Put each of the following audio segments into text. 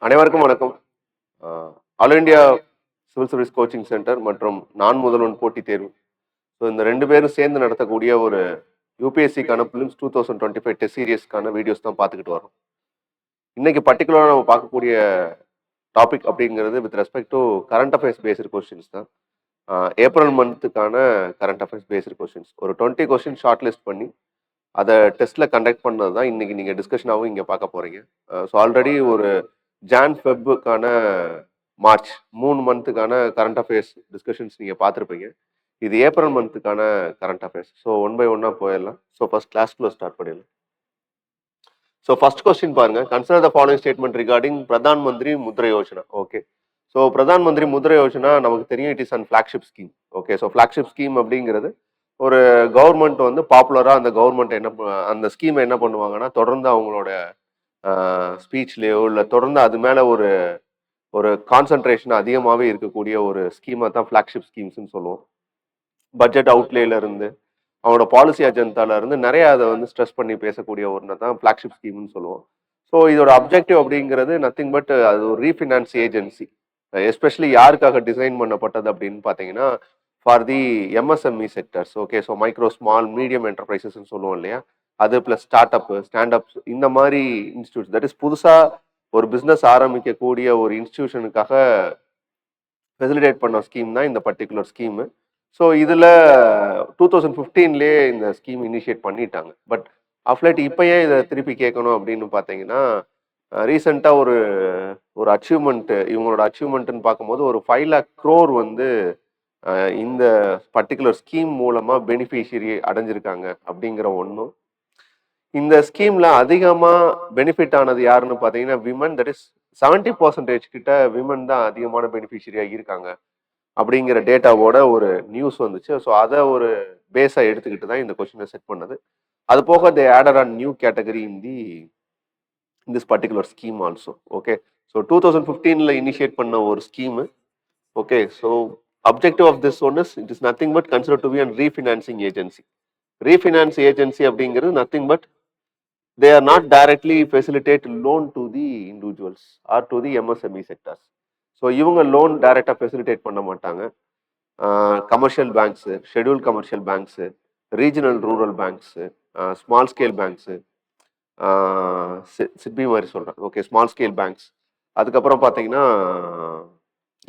அனைவருக்கும் வணக்கம். All India civil service coaching centre மற்றும் நான் முதல்வன் போட்டித் தேர்வு. ஸோ இந்த 2 பேரும் சேர்ந்து நடத்தக்கூடிய ஒரு யூபிஎஸ்சிக்கான பிலிம்ஸ் 2025 டெஸ்ட் சீரியஸ்க்கான வீடியோஸ் தான் பார்த்துக்கிட்டு வரோம். இன்னைக்கு பர்டிகுலராக நம்ம பார்க்கக்கூடிய டாபிக் அப்படிங்கிறது with respect to current affairs based questions தான். ஏப்ரல் மந்த்துக்கான கரண்ட் அஃபேர்ஸ் பேஸ்டு கொஸ்டின்ஸ் ஒரு 20 கொஸ்டின் ஷார்ட் லிஸ்ட் பண்ணி அதை டெஸ்ட்டில் கண்டக்ட் பண்ணது தான் இன்னைக்கு நீங்கள் டிஸ்கஷனாகவும் இங்கே பார்க்க போகிறீங்க. ஸோ ஆல்ரெடி ஒரு ஃபெப்ருக்கான மார்ச் 3 மந்த்துக்கான கரண்ட் அஃபேர்ஸ் டிஸ்கஷன்ஸ் நீங்கள் பார்த்துருப்பீங்க. இது ஏப்ரல் மந்த்துக்கான current affairs. So one by ஒன்னாக போயிடலாம். ஸோ ஃபர்ஸ்ட் கிளாஸ்க்குள்ள ஸ்டார்ட் பண்ணிடலாம். ஸோ ஃபர்ஸ்ட் கொஸ்டின் பாருங்க. Consider the following statement regarding Pradhan Mantri Mudra Yojana. Okay, so Pradhan Mantri Mudra Yojana நமக்கு தெரியும், it is and flagship scheme. Okay, so flagship scheme அப்படிங்கிறது ஒரு கவர்மெண்ட் வந்து பாப்புலராக அந்த கவர்மெண்ட் அந்த ஸ்கீமை என்ன பண்ணுவாங்கன்னா தொடர்ந்து அவங்களோட ஸ்பீச்லேயோ இல்லை தொடர்ந்து அது மேலே ஒரு கான்சன்ட்ரேஷன் அதிகமாகவே இருக்கக்கூடிய ஒரு ஸ்கீமை தான் ஃபிளாக்ஷிப் ஸ்கீம்ஸ்ன்னு சொல்லுவோம். பட்ஜெட் அவுட்லேல இருந்து அவனோட பாலிசி அஜெண்டால இருந்து நிறைய அதை வந்து ஸ்ட்ரெஸ் பண்ணி பேசக்கூடிய ஒன்று தான் ஃபிளாக்ஷிப் ஸ்கீம்னு சொல்லுவோம். ஸோ இதோட அப்ஜெக்டிவ் அப்படிங்கிறது நத்திங் பட் அது ஒரு ரீஃபினான்ஸ் ஏஜென்சி. எஸ்பெஷலி யாருக்காக டிசைன் பண்ணப்பட்டது அப்படின்னு பார்த்தீங்கன்னா for the MSME sectors. Okay, so micro small medium என்டர்பிரைசஸ்ன்னு சொல்லுவோம் இல்லையா, அது ப்ளஸ் ஸ்டார்ட் அப் ஸ்டாண்டப்ஸ் இந்த மாதிரி இன்ஸ்டியூட்ஸ், தட் இஸ் புதுசாக ஒரு பிஸ்னஸ் ஆரம்பிக்கக்கூடிய ஒரு இன்ஸ்டிடியூஷனுக்காக ஃபெசிலிட்டேட் பண்ண ஸ்கீம் தான் இந்த பர்டிகுலர் ஸ்கீமு. ஸோ இதில் 2015லேயே இந்த ஸ்கீம் இனிஷியேட் பண்ணிட்டாங்க. பட் அஃப்லைட் இப்போ ஏன் இதை திருப்பி கேட்கணும் அப்படின்னு பார்த்தீங்கன்னா, ரீசெண்டாக ஒரு அச்சீவ்மெண்ட், இவங்களோட அச்சீவ்மெண்ட்டுன்னு பார்க்கும்போது ஒரு 5 lakh crore வந்து இந்த பர்டிகுலர் ஸ்கீம் மூலமாக பெனிஃபிஷியரி அடைஞ்சிருக்காங்க அப்படிங்கிற ஒன்றும். இந்த ஸ்கீம்ல அதிகமாக பெனிஃபிட் ஆனது யாருன்னு பார்த்தீங்கன்னா விமன். தட் இஸ் 70% கிட்ட விமன் தான் அதிகமான பெனிஃபிஷியரியாக இருக்காங்க அப்படிங்கிற டேட்டாவோட ஒரு நியூஸ் வந்துச்சு. ஸோ அதை ஒரு பேஸாக எடுத்துக்கிட்டு தான் இந்த கொஸ்டினை செட் பண்ணது. அது போக they added on new category in this particular scheme also. Okay, so 2015ல இனிஷியேட் பண்ண ஒரு scheme. Okay, so objective of this one is it is nothing but consider to be and refinancing agency. Refinance agency அப்படிங்கிறது nothing but they are not directly facilitate loan to the individuals or to the MSME sectors. So இவங்க loan டைரெக்டாக facilitate பண்ண மாட்டாங்க. Commercial banks, schedule commercial banks, regional rural banks, small scale banks, SIDBI மாதிரி சொல்கிறேன். Okay, small scale banks, அதுக்கப்புறம் பார்த்தீங்கன்னா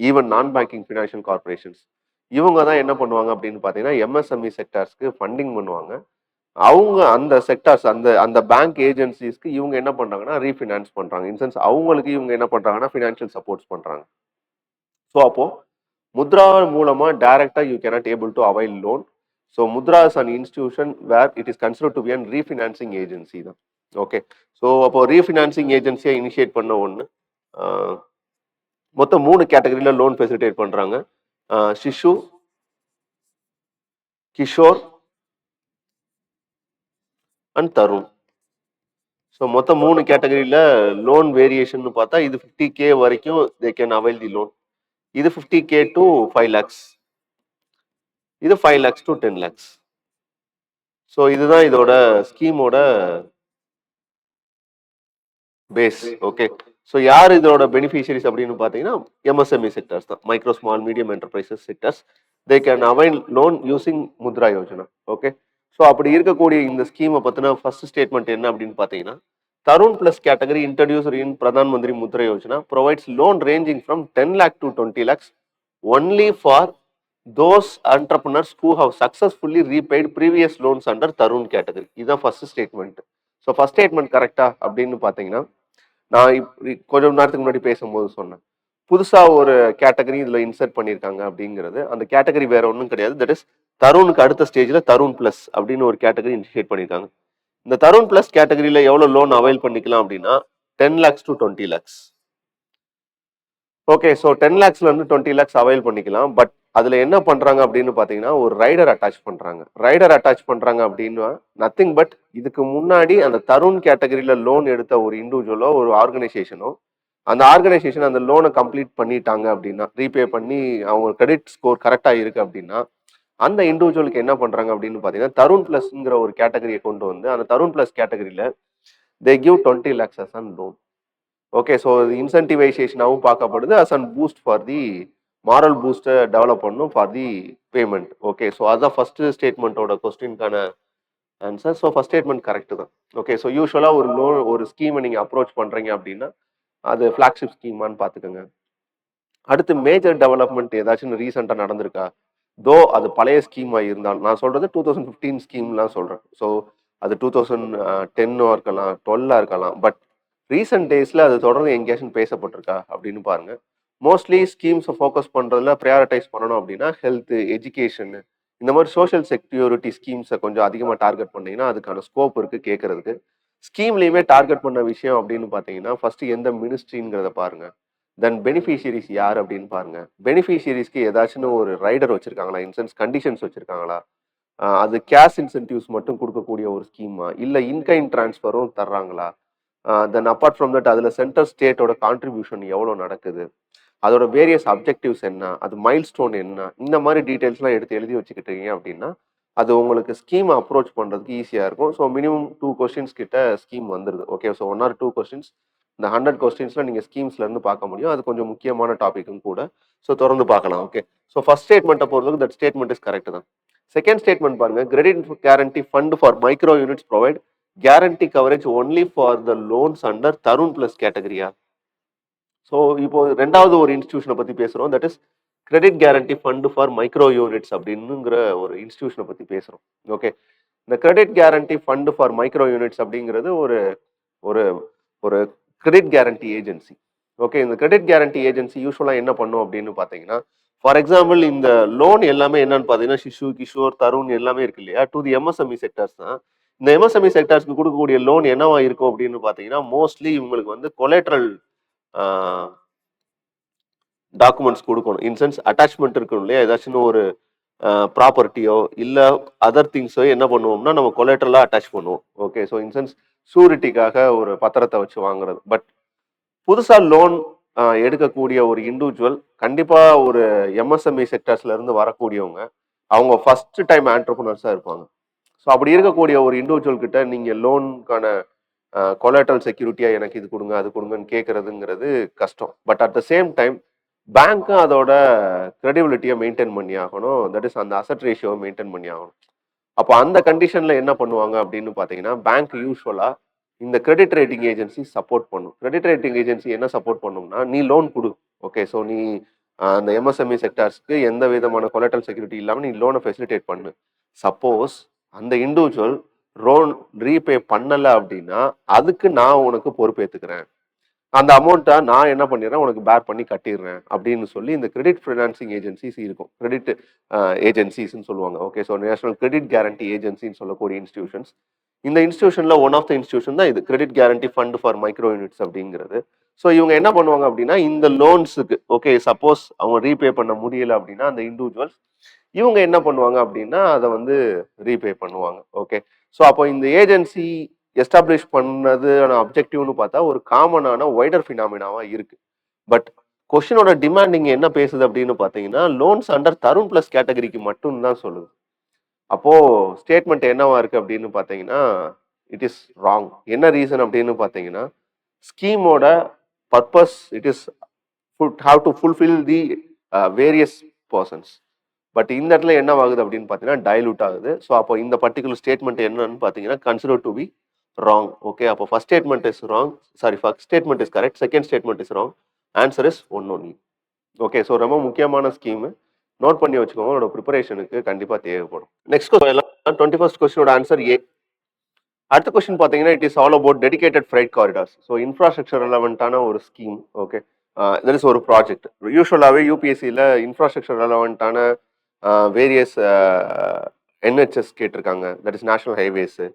even நான் banking financial corporations, இவங்க தான் என்ன பண்ணுவாங்க அப்படின்னு பார்த்தீங்கன்னா எம்எஸ்எம்இ செக்டார்ஸ்க்கு ஃபண்டிங் பண்ணுவாங்க. அவங்க அந்த செக்டார்ஸ் அந்த பேங்க் ஏஜென்சிஸ்க்கு இவங்க என்ன பண்றாங்கன்னா ரீஃபினான்ஸ் பண்றாங்க. இன்சென்ஸ் அவங்களுக்கு இவங்க என்ன பண்றாங்கன்னா ஃபினான்ஷியல் சப்போர்ட்ஸ் பண்றாங்க. ஸோ அப்போ முத்ரா மூலமா டைரக்டா you cannot able to avail loan. So Mudra is an institution where it is consider to be an refinancing agency தான். ஓகே, ஸோ அப்போ ரீஃபினான்சிங் ஏஜென்சியை இனிஷியேட் பண்ண ஒன்று மொத்தம் 3 கேட்டகரியில லோன் ஃபெசிலிட்டேட் பண்றாங்க. சிசு, கிஷோர் அண்ட் தருண். ஸோ மொத்தம் 3 கேட்டகரியில் லோன் வேரியேஷன் பார்த்தா இது 50K வரைக்கும் they can avail the loan. இது 50K டு 5 lakhs, இது 5 lakhs டு 10 lakhs. ஸோ இதுதான் இதோட ஸ்கீமோட பேஸ். ஓகே, ஸோ யார் இதோட பெனிஃபிஷியரிஸ் அப்படின்னு பார்த்தீங்கன்னா எம்எஸ்எம்இ செக்டர்ஸ் தான், micro small medium enterprises sectors. They can avail loan using Mudra Yojana. Okay, so அப்படி இருக்கக்கூடிய இந்த ஸ்கீமை பற்றின ஃபர்ஸ்ட் ஸ்டேட்மெண்ட் என்ன அப்படின்னு பார்த்தீங்கன்னா, Tarun Plus category introduced in Pradhan Mantri Mudra Yojana provides loan ranging from 10 lakh to 20 lakhs only for those entrepreneurs who have successfully repaid previous loans under Tarun category. இதுதான் first statement. So first statement கரெக்டா அப்படின்னு பார்த்தீங்கன்னா, நான் கொஞ்சம் நேரத்துக்கு முன்னாடி பேசும்போது சொன்னேன், புதுசாக ஒரு கேட்டகரி இதில் இன்சர்ட் பண்ணியிருக்காங்க அப்படிங்கிறது. அந்த கேட்டகரி வேற ஒன்றும் கிடையாது. தட் இஸ் தருணுக்கு அடுத்த ஸ்டேஜில் தருண் பிளஸ் அப்படின்னு ஒரு கேட்டகரி இனிஷியேட் பண்ணியிருக்காங்க. இந்த தருண் பிளஸ் கேட்டகரியில எவ்வளவு லோன் அவைல் பண்ணிக்கலாம் அப்படின்னா 10 lakhs to 20 lakhs. Okay, so 10 lakhsல இருந்து 20 lakhs அவைல் பண்ணிக்கலாம். பட் அதுல என்ன பண்றாங்க அப்படின்னு பாத்தீங்கன்னா ஒரு ரைடர் அட்டாச் பண்றாங்க. ரைடர் அட்டாச் பண்றாங்க அப்படின்னா நத்திங் பட் இதுக்கு முன்னாடி அந்த தருண் கேட்டகரியில லோன் எடுத்த ஒரு இண்டிவிஜுவலோ ஒரு ஆர்கனைசேஷனோ அந்த ஆர்கனைசேஷன் அந்த லோனை கம்ப்ளீட் பண்ணிட்டாங்க அப்படின்னா, ரீபே பண்ணி அவங்க கிரெடிட் ஸ்கோர் கரெக்டா இருக்கு அப்படின்னா, அந்த இண்டிவிஜுவலுக்கு என்ன பண்றாங்க அப்படின்னு பாத்தீங்கன்னா தருண் பிளஸ்ங்கிற ஒரு கேட்டகரியை கொண்டு வந்து அந்த தருண் பிளஸ் கேட்டகரியில they give 20 lakhs as an loan. Okay, so இன்சென்டிவைசேஷனாகவும் பார்க்கப்படுது as and boost for the moral பூஸ்ட்டை டெவலப் பண்ணும் for the payment. Okay, so அதுதான் ஃபர்ஸ்ட் ஸ்டேட்மெண்ட்டோட கொஸ்டின்கான answer. So first statement correct தான். ஓகே, ஸோ யூஸ்வலாக ஒரு லோன் ஒரு ஸ்கீமை நீங்கள் அப்ரோச் பண்ணுறீங்க அப்படின்னா அது ஃப்ளாக்ஷிப் ஸ்கீமான்னு பார்த்துக்கோங்க. அடுத்து மேஜர் டெவலப்மெண்ட் ஏதாச்சும் ரீசெண்டாக நடந்திருக்கா? தோ அது பழைய ஸ்கீமாக இருந்தாலும், நான் சொல்றது 2015 ஸ்கீம்லாம் சொல்கிறேன். ஸோ அது 2010 இருக்கலாம், 12 இருக்கலாம். பட் ரீசெண்ட் டேஸில் அது தொடர்ந்து எங்கேயாச்சும் பேசப்பட்டிருக்கா அப்படின்னு பாருங்க. மோஸ்ட்லி ஸ்கீம்ஸை ஃபோக்கஸ் பண்ணுறதுல ப்ரையாரிட்டைஸ் பண்ணணும் அப்படின்னா ஹெல்த், எஜுகேஷன், இந்த மாதிரி சோஷியல் செக்யூரிட்டி ஸ்கீம்ஸை கொஞ்சம் அதிகமாக டார்கெட் பண்ணீங்கன்னா அதுக்கான ஸ்கோப் இருக்குது கேட்கறதுக்கு. ஸ்கீம்லேயுமே டார்கெட் பண்ண விஷயம் அப்படின்னு பார்த்தீங்கன்னா ஃபர்ஸ்ட் எந்த மினிஸ்ட்ரிங்கிறத பாருங்க. தென் பெனிஃபிஷியரிஸ் யார் அப்படின்னு பாருங்க. பெனிஃபிஷியரிஸ்க்கு ஏதாச்சும் ஒரு ரைடர் வச்சிருக்காங்களா, இன்சென்ஸ் கண்டிஷன்ஸ் வச்சிருக்காங்களா, அது கேஷ் இன்சென்டிவ்ஸ் மட்டும் கொடுக்கக்கூடிய ஒரு ஸ்கீமா, இல்லை இன்கைன் டிரான்ஸ்ஃபரும் தர்றாங்களா, தென் அப்பார்ட் ஃப்ரம் தட் அதில் சென்ட்ரல் ஸ்டேட்டோட கான்ட்ரிபியூஷன் எவ்வளோ நடக்குது, அதோட வேரியஸ் அப்ஜெக்டிவ்ஸ் என்ன, அது மைல் ஸ்டோன் என்ன, இந்த மாதிரி டீட்டெயில்ஸ்லாம் எடுத்து எழுதி வச்சுக்கிட்டீங்க அப்படின்னா அது உங்களுக்கு ஸ்கீம் அப்ரோச் பண்ணுறதுக்கு ஈஸியாக இருக்கும். ஸோ மினிமம் 2 கொஸ்டின்ஸ் கிட்ட ஸ்கீம் வந்துடுது. ஓகே, ஸோ 1 or 2 கொஸ்டின்ஸ் இந்த 100 கொஸ்டின்ஸில் நீங்கள் ஸ்கீம்ஸ்லேருந்து பார்க்க முடியும். அது கொஞ்சம் முக்கியமான டாப்பிக்கும் கூட. ஸோ தொடர்ந்து பார்க்கலாம். ஓகே, ஸோ ஃபர்ஸ்ட் ஸ்டேட்மெண்ட்டை பொறுத்தவரைக்கும் தட் ஸ்டேட்மெண்ட் இஸ் கரெக்ட் தான். செகண்ட் ஸ்டேட்மெண்ட் பாருங்க, credit guarantee fund for micro units provide guarantee coverage only for the loans under Tarun plus கேட்டகரியா. ஸோ இப்போ ரெண்டாவது ஒரு இன்ஸ்டிடியூஷனை பற்றி பேசுகிறோம், that is credit guarantee fund for micro units அப்படின்னுங்கிற ஒரு இன்ஸ்டிடியூஷனை பற்றி பேசுகிறோம். ஓகே, இந்த credit guarantee fund for micro units அப்படிங்கிறது ஒரு ஒரு ஒரு கிரெடிட் கேரண்டி ஏஜென்சி. ஓகே, இந்த கிரெடிட் கேரண்டி ஏஜென்சி யூஸ்வலாக என்ன பண்ணும் அப்படின்னு பார்த்தீங்கன்னா, ஃபார் எக்ஸாம்பிள் இந்த லோன் எல்லாமே என்னன்னு பார்த்தீங்கன்னா சிசு, கிஷோர், தருண் எல்லாமே இருக்கு இல்லையா, டு தி எம்எஸ்எம்இ செக்டர்ஸ் தான். இந்த எம்எஸ்எம்இ செக்டர்ஸ்க்கு கொடுக்கக்கூடிய லோன் என்னவா இருக்கும் அப்படின்னு பார்த்தீங்கன்னா, மோஸ்ட்லி இவங்களுக்கு வந்து கொலேட்ரல் டாக்குமெண்ட்ஸ் கொடுக்கணும். இன்சென்ஸ் அட்டாச்மெண்ட் இருக்கணும் இல்லையா, ஏதாச்சும் ஒரு ப்ராப்பர்ட்டியோ இல்லை அதர் திங்ஸோ என்ன பண்ணுவோம்னா நம்ம கொலேட்ரலாக அட்டாச் பண்ணுவோம். ஓகே, ஸோ இன்சென்ஸ் ஷூரிட்டிக்காக ஒரு பத்திரத்தை வச்சு வாங்குறது. பட் புதுசாக லோன் எடுக்கக்கூடிய ஒரு இண்டிவிஜுவல் கண்டிப்பாக ஒரு எம்எஸ்எம்இ செக்டர்ஸ்ல இருந்து வரக்கூடியவங்க, அவங்க ஃபர்ஸ்ட் டைம் ஆண்டர்பிரினர்ஸாக இருப்பாங்க. ஸோ அப்படி இருக்கக்கூடிய ஒரு இண்டிவிஜுவல் கிட்ட நீங்கள் லோனுக்கான கொலேட்ரல் செக்யூரிட்டியாக எனக்கு இது கொடுங்க அது கொடுங்கன்னு கேட்கறதுங்கிறது கஷ்டம். But at the same time பேங்க்கும் அதோட கிரெடிபிலிட்டியை மெயின்டைன் பண்ணி ஆகணும். தட் இஸ் அந்த அசட் ரேஷியோவை மெயின்டைன் பண்ணி ஆகணும். அப்போ அந்த கண்டிஷன்ல என்ன பண்ணுவாங்க அப்படின்னு பார்த்தீங்கன்னா, பேங்க் யூஸ்வலா இந்த கிரெடிட் ரேட்டிங் ஏஜென்சி சப்போர்ட் பண்ணும். கிரெடிட் ரேட்டிங் ஏஜென்சி என்ன சப்போர்ட் பண்ணும்னா, நீ லோன் கொடு. ஓகே, ஸோ நீ அந்த எம்எஸ்எம்இ செக்டார்ஸ்க்கு எந்த விதமான கொலேட்ரல் செக்யூரிட்டி இல்லாமல் நீ லோனை ஃபெசிலிட்டேட் பண்ணு. சப்போஸ் அந்த இண்டிவிஜுவல் லோன் ரீபே பண்ணலை அப்படின்னா அதுக்கு நான் உனக்கு பொறுப்பேற்றுக்கிறேன். அந்த அமௌண்ட்டை நான் என்ன பண்ணிடுறேன் உனக்கு பேர் பண்ணி கட்டிடுறேன் அப்படின்னு சொல்லி இந்த கிரெடிட் ஃபினான்சிங் ஏஜென்சிஸ் இருக்கும். கிரெடிட் ஏஜென்சிஸ்ன்னு சொல்லுவாங்க. Okay, so national credit guarantee ஏஜென்சின்னு சொல்லக்கூடிய இன்ஸ்டிடியூஷன்ஸ். இந்த இன்ஸ்டிடியூஷன்ல ஒன் ஆஃப் த இன்ஸ்டிடியூஷன் தான் இது credit guarantee fund for micro units அப்படிங்கிறது. ஸோ இவங்க என்ன பண்ணுவாங்க அப்படின்னா, இந்த லோன்ஸுக்கு ஓகே சப்போஸ் அவங்க ரீபே பண்ண முடியல அப்படின்னா அந்த இண்டிவிஜுவல்ஸ் இவங்க என்ன பண்ணுவாங்க அப்படின்னா அதை வந்து ரீபே பண்ணுவாங்க. ஓகே, ஸோ அப்போ இந்த ஏஜென்சி எஸ்டாப்ளிஷ் பண்ணதுக்கான அப்ஜெக்டிவ்னு பார்த்தா ஒரு காமனான வைடர் ஃபினாமினாவா இருக்கு. பட் கொஸ்டினோட டிமாண்ட் இங்க என்ன பேசுது அப்படின்னு பார்த்தீங்கன்னா, லோன்ஸ் அண்டர் தருண் பிளஸ் கேட்டகரிக்கு மட்டும் தான் சொல்லுது. அப்போ ஸ்டேட்மெண்ட் என்னவா இருக்கு அப்படின்னு பார்த்தீங்கன்னா, இட் இஸ் ராங். என்ன ரீசன் அப்படின்னு பார்த்தீங்கன்னா, ஸ்கீமோட purpose it is have to fulfil the various persons. But இந்த இடத்துல என்ன ஆகுது அப்படின்னு பார்த்தீங்கன்னா டைலூட் ஆகுது. ஸோ அப்போ இந்த பர்டிகுலர் ஸ்டேட்மெண்ட் என்னன்னு பார்த்தீங்கன்னா consider to be wrong. Okay, அப்போ first statement is wrong, sorry first statement is correct, second statement is wrong, answer is one only. Okay, so ரொம்ப முக்கியமான ஸ்கீமு, நோட் பண்ணி வச்சுக்கோங்க, உங்களோட ப்ரிப்பரேஷனுக்கு கண்டிப்பாக தேவைப்படும். நெக்ஸ்ட் 21st கொஸ்டினோட ஆன்சர் ஏ. அடுத்த கொஸ்டின் பார்த்தீங்கன்னா it is all about dedicated freight corridors. So infrastructure ரெலவெண்ட்டான ஒரு ஸ்கீம். ஓகே, தெர் இஸ் ஒரு ப்ராஜெக்ட். யூஸ்வலாகவே யூபிஎஸ்சியில் இன்ஃப்ராஸ்ட்ரக்சர் ரெலவெண்ட்டான வேரியஸ் என்ஹெச்எஸ் கேட்டிருக்காங்க, தட் இஸ் நேஷனல் ஹைவேஸு.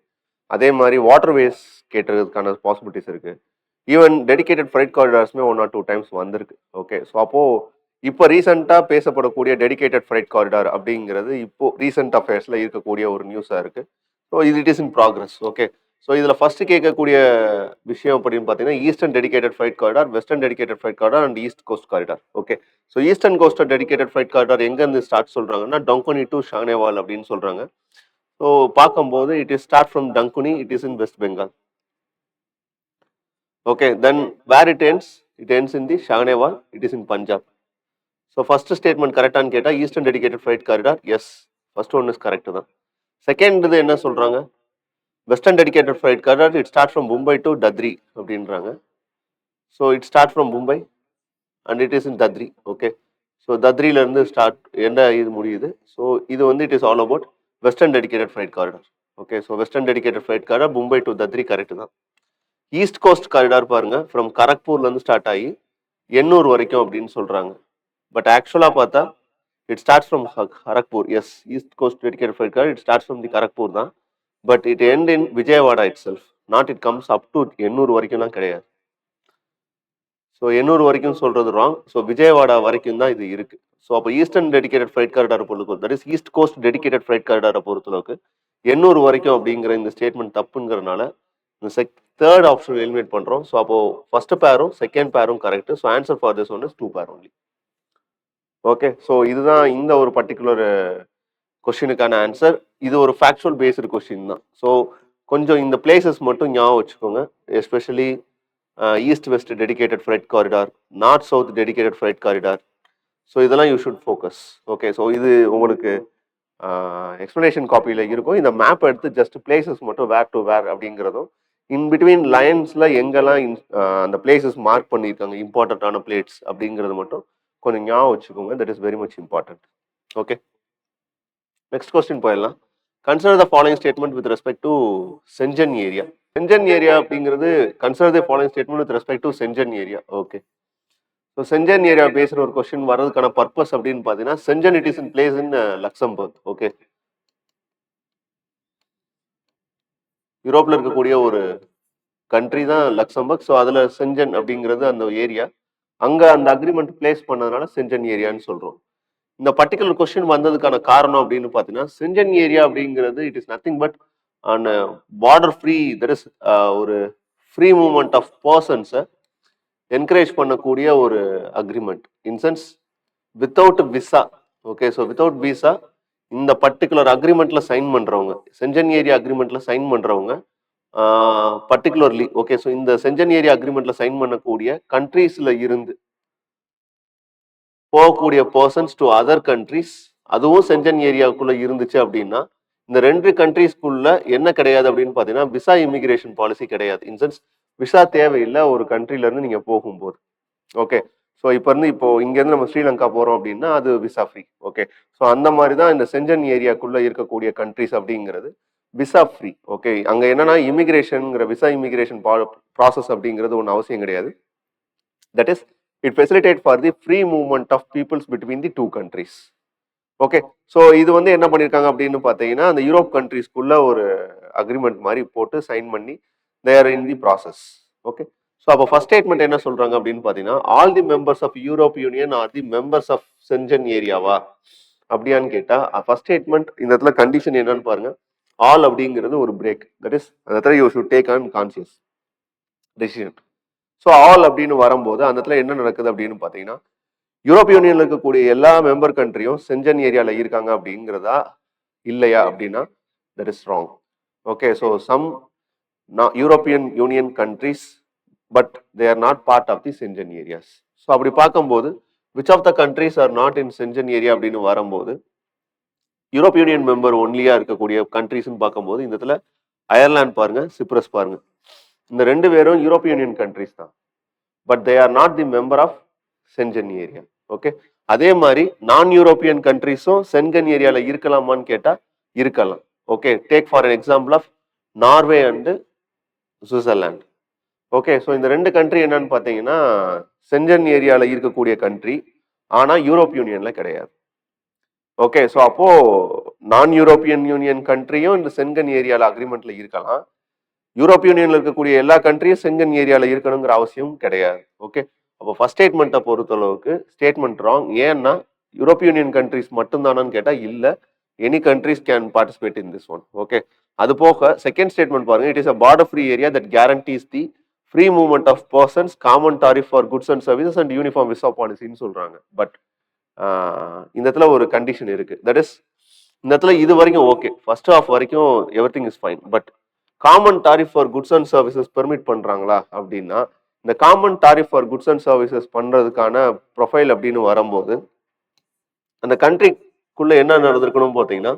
அதே மாதிரி வாட்டர்வேஸ் கேட்டுறதுக்கான பாசிபிலிட்டிஸ் இருக்கு. ஈவன் டெடிகேட்டட் ஃப்ரைட் காரிடார்ஸ்மே 1 or 2 டைம்ஸ் வந்திருக்கு. ஓகே, ஸோ அப்போ இப்போ ரீசெண்டாக பேசப்படக்கூடிய டெடிகேட்டட் ஃப்ரைட் காரிடார் அப்படிங்கிறது இப்போ ரீசெண்ட் அஃபேர்ஸில் இருக்கக்கூடிய ஒரு நியூஸாக இருக்கு. ஸோ இது it is in progress. Okay, so இதில் ஃபர்ஸ்ட் கேட்கக்கூடிய விஷயம் அப்படின்னு பார்த்தீங்கன்னா eastern dedicated freight corridor, western dedicated freight corridor and east coast corridor. Okay, so eastern coast dedicated freight corridor எங்கேருந்து ஸ்டார்ட் சொல்கிறாங்கன்னா டங்கோனி டு ஷானேவால் அப்படின்னு சொல்கிறாங்க. ஸோ பார்க்கும்போது it is start from Dankuni, it is in West Bengal. Okay, then where it ends? It ends in the Shahneval. It is in Punjab. So first statement correct ஆன்னு கேட்டா eastern dedicated freight corridor. Yes, first one is correct தான். Second இது என்ன சொல்றாங்க? Western dedicated freight corridor it start from Mumbai to Dadri அப்படின்றாங்க. So it start from Mumbai and it is in Dadri. Okay, so தத்ரியிலேருந்து start என்ன இது முடியுது. ஸோ இது வந்து it is all about western dedicated freight corridor. Okay, so western dedicated freight corridor Mumbai to Dadri correct தான். East coast corridor பாருங்க, ஃப்ரம் கரக்பூர்லேருந்து ஸ்டார்ட் ஆகி எண்ணூர் வரைக்கும் அப்படின்னு சொல்றாங்க. பட் ஆக்சுவலாக பார்த்தா it starts from Kharagpur. Yes, east coast dedicated freight corridor it starts from the Kharagpur தான். But it end in Vijayawada itself, not it comes up to Ennore வரைக்கும்லாம் கிடையாது. ஸோ எண்ணூர் வரைக்கும் சொல்றது ராங். ஸோ விஜயவாடா வரைக்கும் தான் இது இருக்கு. ஸோ அப்போ ஈஸ்டர்ன் டெடிகேட்டட் ஃப்ரைட் காரிடாரை பொறுத்தளவுக்கு, that is east coast dedicated freight காரிடாரை பொறுத்தளவுக்கு எண்ணூர் வரைக்கும் அப்படிங்கிற இந்த ஸ்டேட்மெண்ட் தப்புங்கிறனால இந்த தேர்ட் ஆப்ஷன் எலிமினேட் பண்றோம். ஸோ அப்போ ஃபர்ஸ்ட் பேரும் செகண்ட் பேரும் correct. So answer for this one is 2 பேர் ஒன்லி. ஓகே, ஸோ இதுதான் இந்த ஒரு பர்டிகுலர் கொஸ்டினுக்கான ஆன்சர். இது ஒரு ஃபேக்சுவல் பேஸ்டு கொஸ்டின் தான். ஸோ கொஞ்சம் இந்த பிளேசஸ் மட்டும் ஞாபகம் வச்சுக்கோங்க. Especially east west dedicated freight corridor, north south dedicated freight corridor. So இதெல்லாம் you should focus. Okay, so இது உங்களுக்கு எக்ஸ்பிளனேஷன் காப்பியில் இருக்கும். இந்த மேப் எடுத்து ஜஸ்ட் பிளேசஸ் மட்டும் வேர் டு வேர் அப்படிங்கிறதும் இன் பிட்வீன் லைன்ஸில் எங்கெல்லாம் அந்த பிளேசஸ் மார்க் பண்ணியிருக்காங்க இம்பார்ட்டண்ட்டான பிளேட்ஸ் அப்படிங்கிறது மட்டும் கொஞ்சம் ஞாபகம் வச்சுக்கோங்க. That is very much important. Okay, next question போயிடலாம். Consider the following statement with respect to Schengen area. Schengen area அப்படிங்கிறது consider the following statement with respect to Schengen area. Okay, so Schengen area பேசுகிற ஒரு கொஸ்டின் வர்றதுக்கான purpose அப்படின்னு பார்த்தீங்கன்னா Schengen it is in place in Luxembourg. Okay, யூரோப்ல இருக்கக்கூடிய ஒரு கண்ட்ரி தான் லக்சம்பர்க். ஸோ அதில் சென்ஜன் அப்படிங்கிறது அந்த ஏரியா. அங்கே அந்த அக்ரிமெண்ட் பிளேஸ் பண்ணதுனால சென்ஜன் ஏரியான்னு சொல்கிறோம். இந்த பர்டிகுலர் கொஸ்டின் வந்ததுக்கான காரணம் அப்படின்னு பார்த்தீங்கன்னா சென்ஜன் ஏரியா அப்படிங்கிறது it is nothing but on border free, that is ஒரு ஃப்ரீ மூவ்மெண்ட் ஆஃப் பர்சன்ஸை என்கரேஜ் பண்ணக்கூடிய ஒரு agreement. Incense without visa. Okay, so without visa இந்த பர்டிகுலர் அக்ரிமெண்ட்ல சைன் பண்றவங்க, சென்ஜன் ஏரியா அக்ரிமெண்ட்ல சைன் பண்றவங்க பர்டிகுலர்லி, ஓகே, ஸோ இந்த சென்ஜன் ஏரியா அக்ரிமெண்ட்ல சைன் பண்ணக்கூடிய கண்ட்ரீஸ்ல இருந்து போகக்கூடிய பர்சன்ஸ் டு அதர் கண்ட்ரீஸ், அதுவும் சென்ஜன் ஏரியாவுக்குள்ள இருந்துச்சு அப்படின்னா இந்த 2 கண்ட்ரீஸ்க்குள்ள என்ன கிடையாது அப்படின்னு பார்த்தீங்கன்னா விசா இமிகிரேஷன் பாலிசி கிடையாது. இன்சென்ஸ் விசா தேவையில்லை ஒரு கண்ட்ரில இருந்து நீங்க போகும்போது. ஓகே, ஸோ இப்போ இங்கேருந்து நம்ம ஸ்ரீலங்கா போறோம் அப்படின்னா அது விசா ஃப்ரீ. ஓகே, ஸோ அந்த மாதிரி தான் இந்த சென்ஜன் ஏரியாக்குள்ள இருக்கக்கூடிய கண்ட்ரிஸ் அப்படிங்கிறது விசா ஃப்ரீ. ஓகே, அங்க என்னன்னா இமிகிரேஷன்ங்கிற விசா இமிகிரேஷன் ப்ராசஸ் அப்படிங்கிறது ஒன்று அவசியம் கிடையாது. That is it facilitate for the free movement of peoples between the 2 countries. Okay, so இது வந்து என்ன பண்ணியிருக்காங்க அப்படின்னு பார்த்தீங்கன்னா அந்த யூரோப் கண்ட்ரிஸ்க்குள்ள ஒரு அக்ரிமெண்ட் மாதிரி போட்டு சைன் பண்ணி there in the process. Okay, so அப்போ ஃபர்ஸ்ட் ஸ்டேட்மெண்ட் என்ன சொல்றாங்க அப்படின்னு பார்த்தீங்கன்னா all the members of Europe union are the members of Schengen ஏரியாவா அப்படியான்னு கேட்டா ஃபர்ஸ்ட் ஸ்டேட்மெண்ட் இந்த இடத்துல கண்டிஷன் என்னன்னு பாருங்க. ஆல் அப்படிங்கிறது ஒரு பிரேக். தட் இஸ் அந்த இடத்துல you should take on conscious decision. So all அப்படின்னு வரும்போது அந்த இடத்துல என்ன நடக்குது அப்படின்னு பார்த்தீங்கன்னா யூரோப் யூனியன்ல இருக்கக்கூடிய எல்லா மெம்பர் கண்ட்ரியும் சென்ஜன் ஏரியால இருக்காங்க அப்படிங்கிறதா இல்லையா அப்படின்னா that is wrong. Okay, so some European union countries but they are not part of the Schengen areas. So அப்படி பார்க்கும்போது which of the countries are not in Schengen area அப்படின்னு வரும்போது யூரோப் யூனியன் மெம்பர் ஒன்லியா இருக்கக்கூடிய கண்ட்ரிஸ்ன்னு பார்க்கும்போது இந்த இடத்துல Ireland பாருங்க, Cyprus பாருங்க, இந்த 2 பேரும் யூரோப் யூனியன் கண்ட்ரிஸ் தான் but they are not the member of Schengen area. Okay, அதே மாதிரி நான் யூரோப்பியன் கண்ட்ரிஸும் சென்ஜன் ஏரியால இருக்கலாமான்னு கேட்டா இருக்கலாம். Okay, take for example of Norway and Switzerland. Okay, so இந்த 2 கண்ட்ரி என்னன்னு பார்த்தீங்கன்னா சென்ஜன் ஏரியால இருக்கக்கூடிய கண்ட்ரி, ஆனா யூரோப் யூனியன்ல கிடையாது. ஓகே, ஸோ அப்போ நான் யூரோப்பியன் யூனியன் கண்ட்ரியும் இந்த சென்ஜன் ஏரியால அக்ரிமெண்ட்ல இருக்கலாம். யூரோப் யூனியன்ல இருக்கக்கூடிய எல்லா கண்ட்ரியும் சென்ஜன் ஏரியால இருக்கணுங்கிற அவசியம் கிடையாது. ஓகே, அப்போ ஃபர்ஸ்ட் ஸ்டேட்மெண்ட்டை பொறுத்தளவுக்கு ஸ்டேட்மெண்ட் ராங். ஏன்னா யூரோப் யூனியன் கண்ட்ரிஸ் மட்டும்தானான்னு கேட்டால் இல்லை, any countries can participate in this one. Okay, அது போக செகண்ட் ஸ்டேட்மெண்ட் பாருங்க, it is a border free area that guarantees the free movement of persons, common tariff for goods and services and uniform visa பாலிசின்னு சொல்றாங்க. But இந்த இடத்துல ஒரு condition இருக்கு. That is இந்த இடத்துல இது வரைக்கும் ஓகே, ஃபர்ஸ்ட் ஹாஃப் வரைக்கும் everything is fine. But common tariff for goods and services permit பண்றாங்களா அப்படின்னா, இந்த common tariff for goods and services பண்றதுக்கான ப்ரொஃபைல் அப்படின்னு வரும்போது, அந்த கண்ட்ரிக்குள்ள என்ன நடந்திருக்கணும் பார்த்தீங்கன்னா,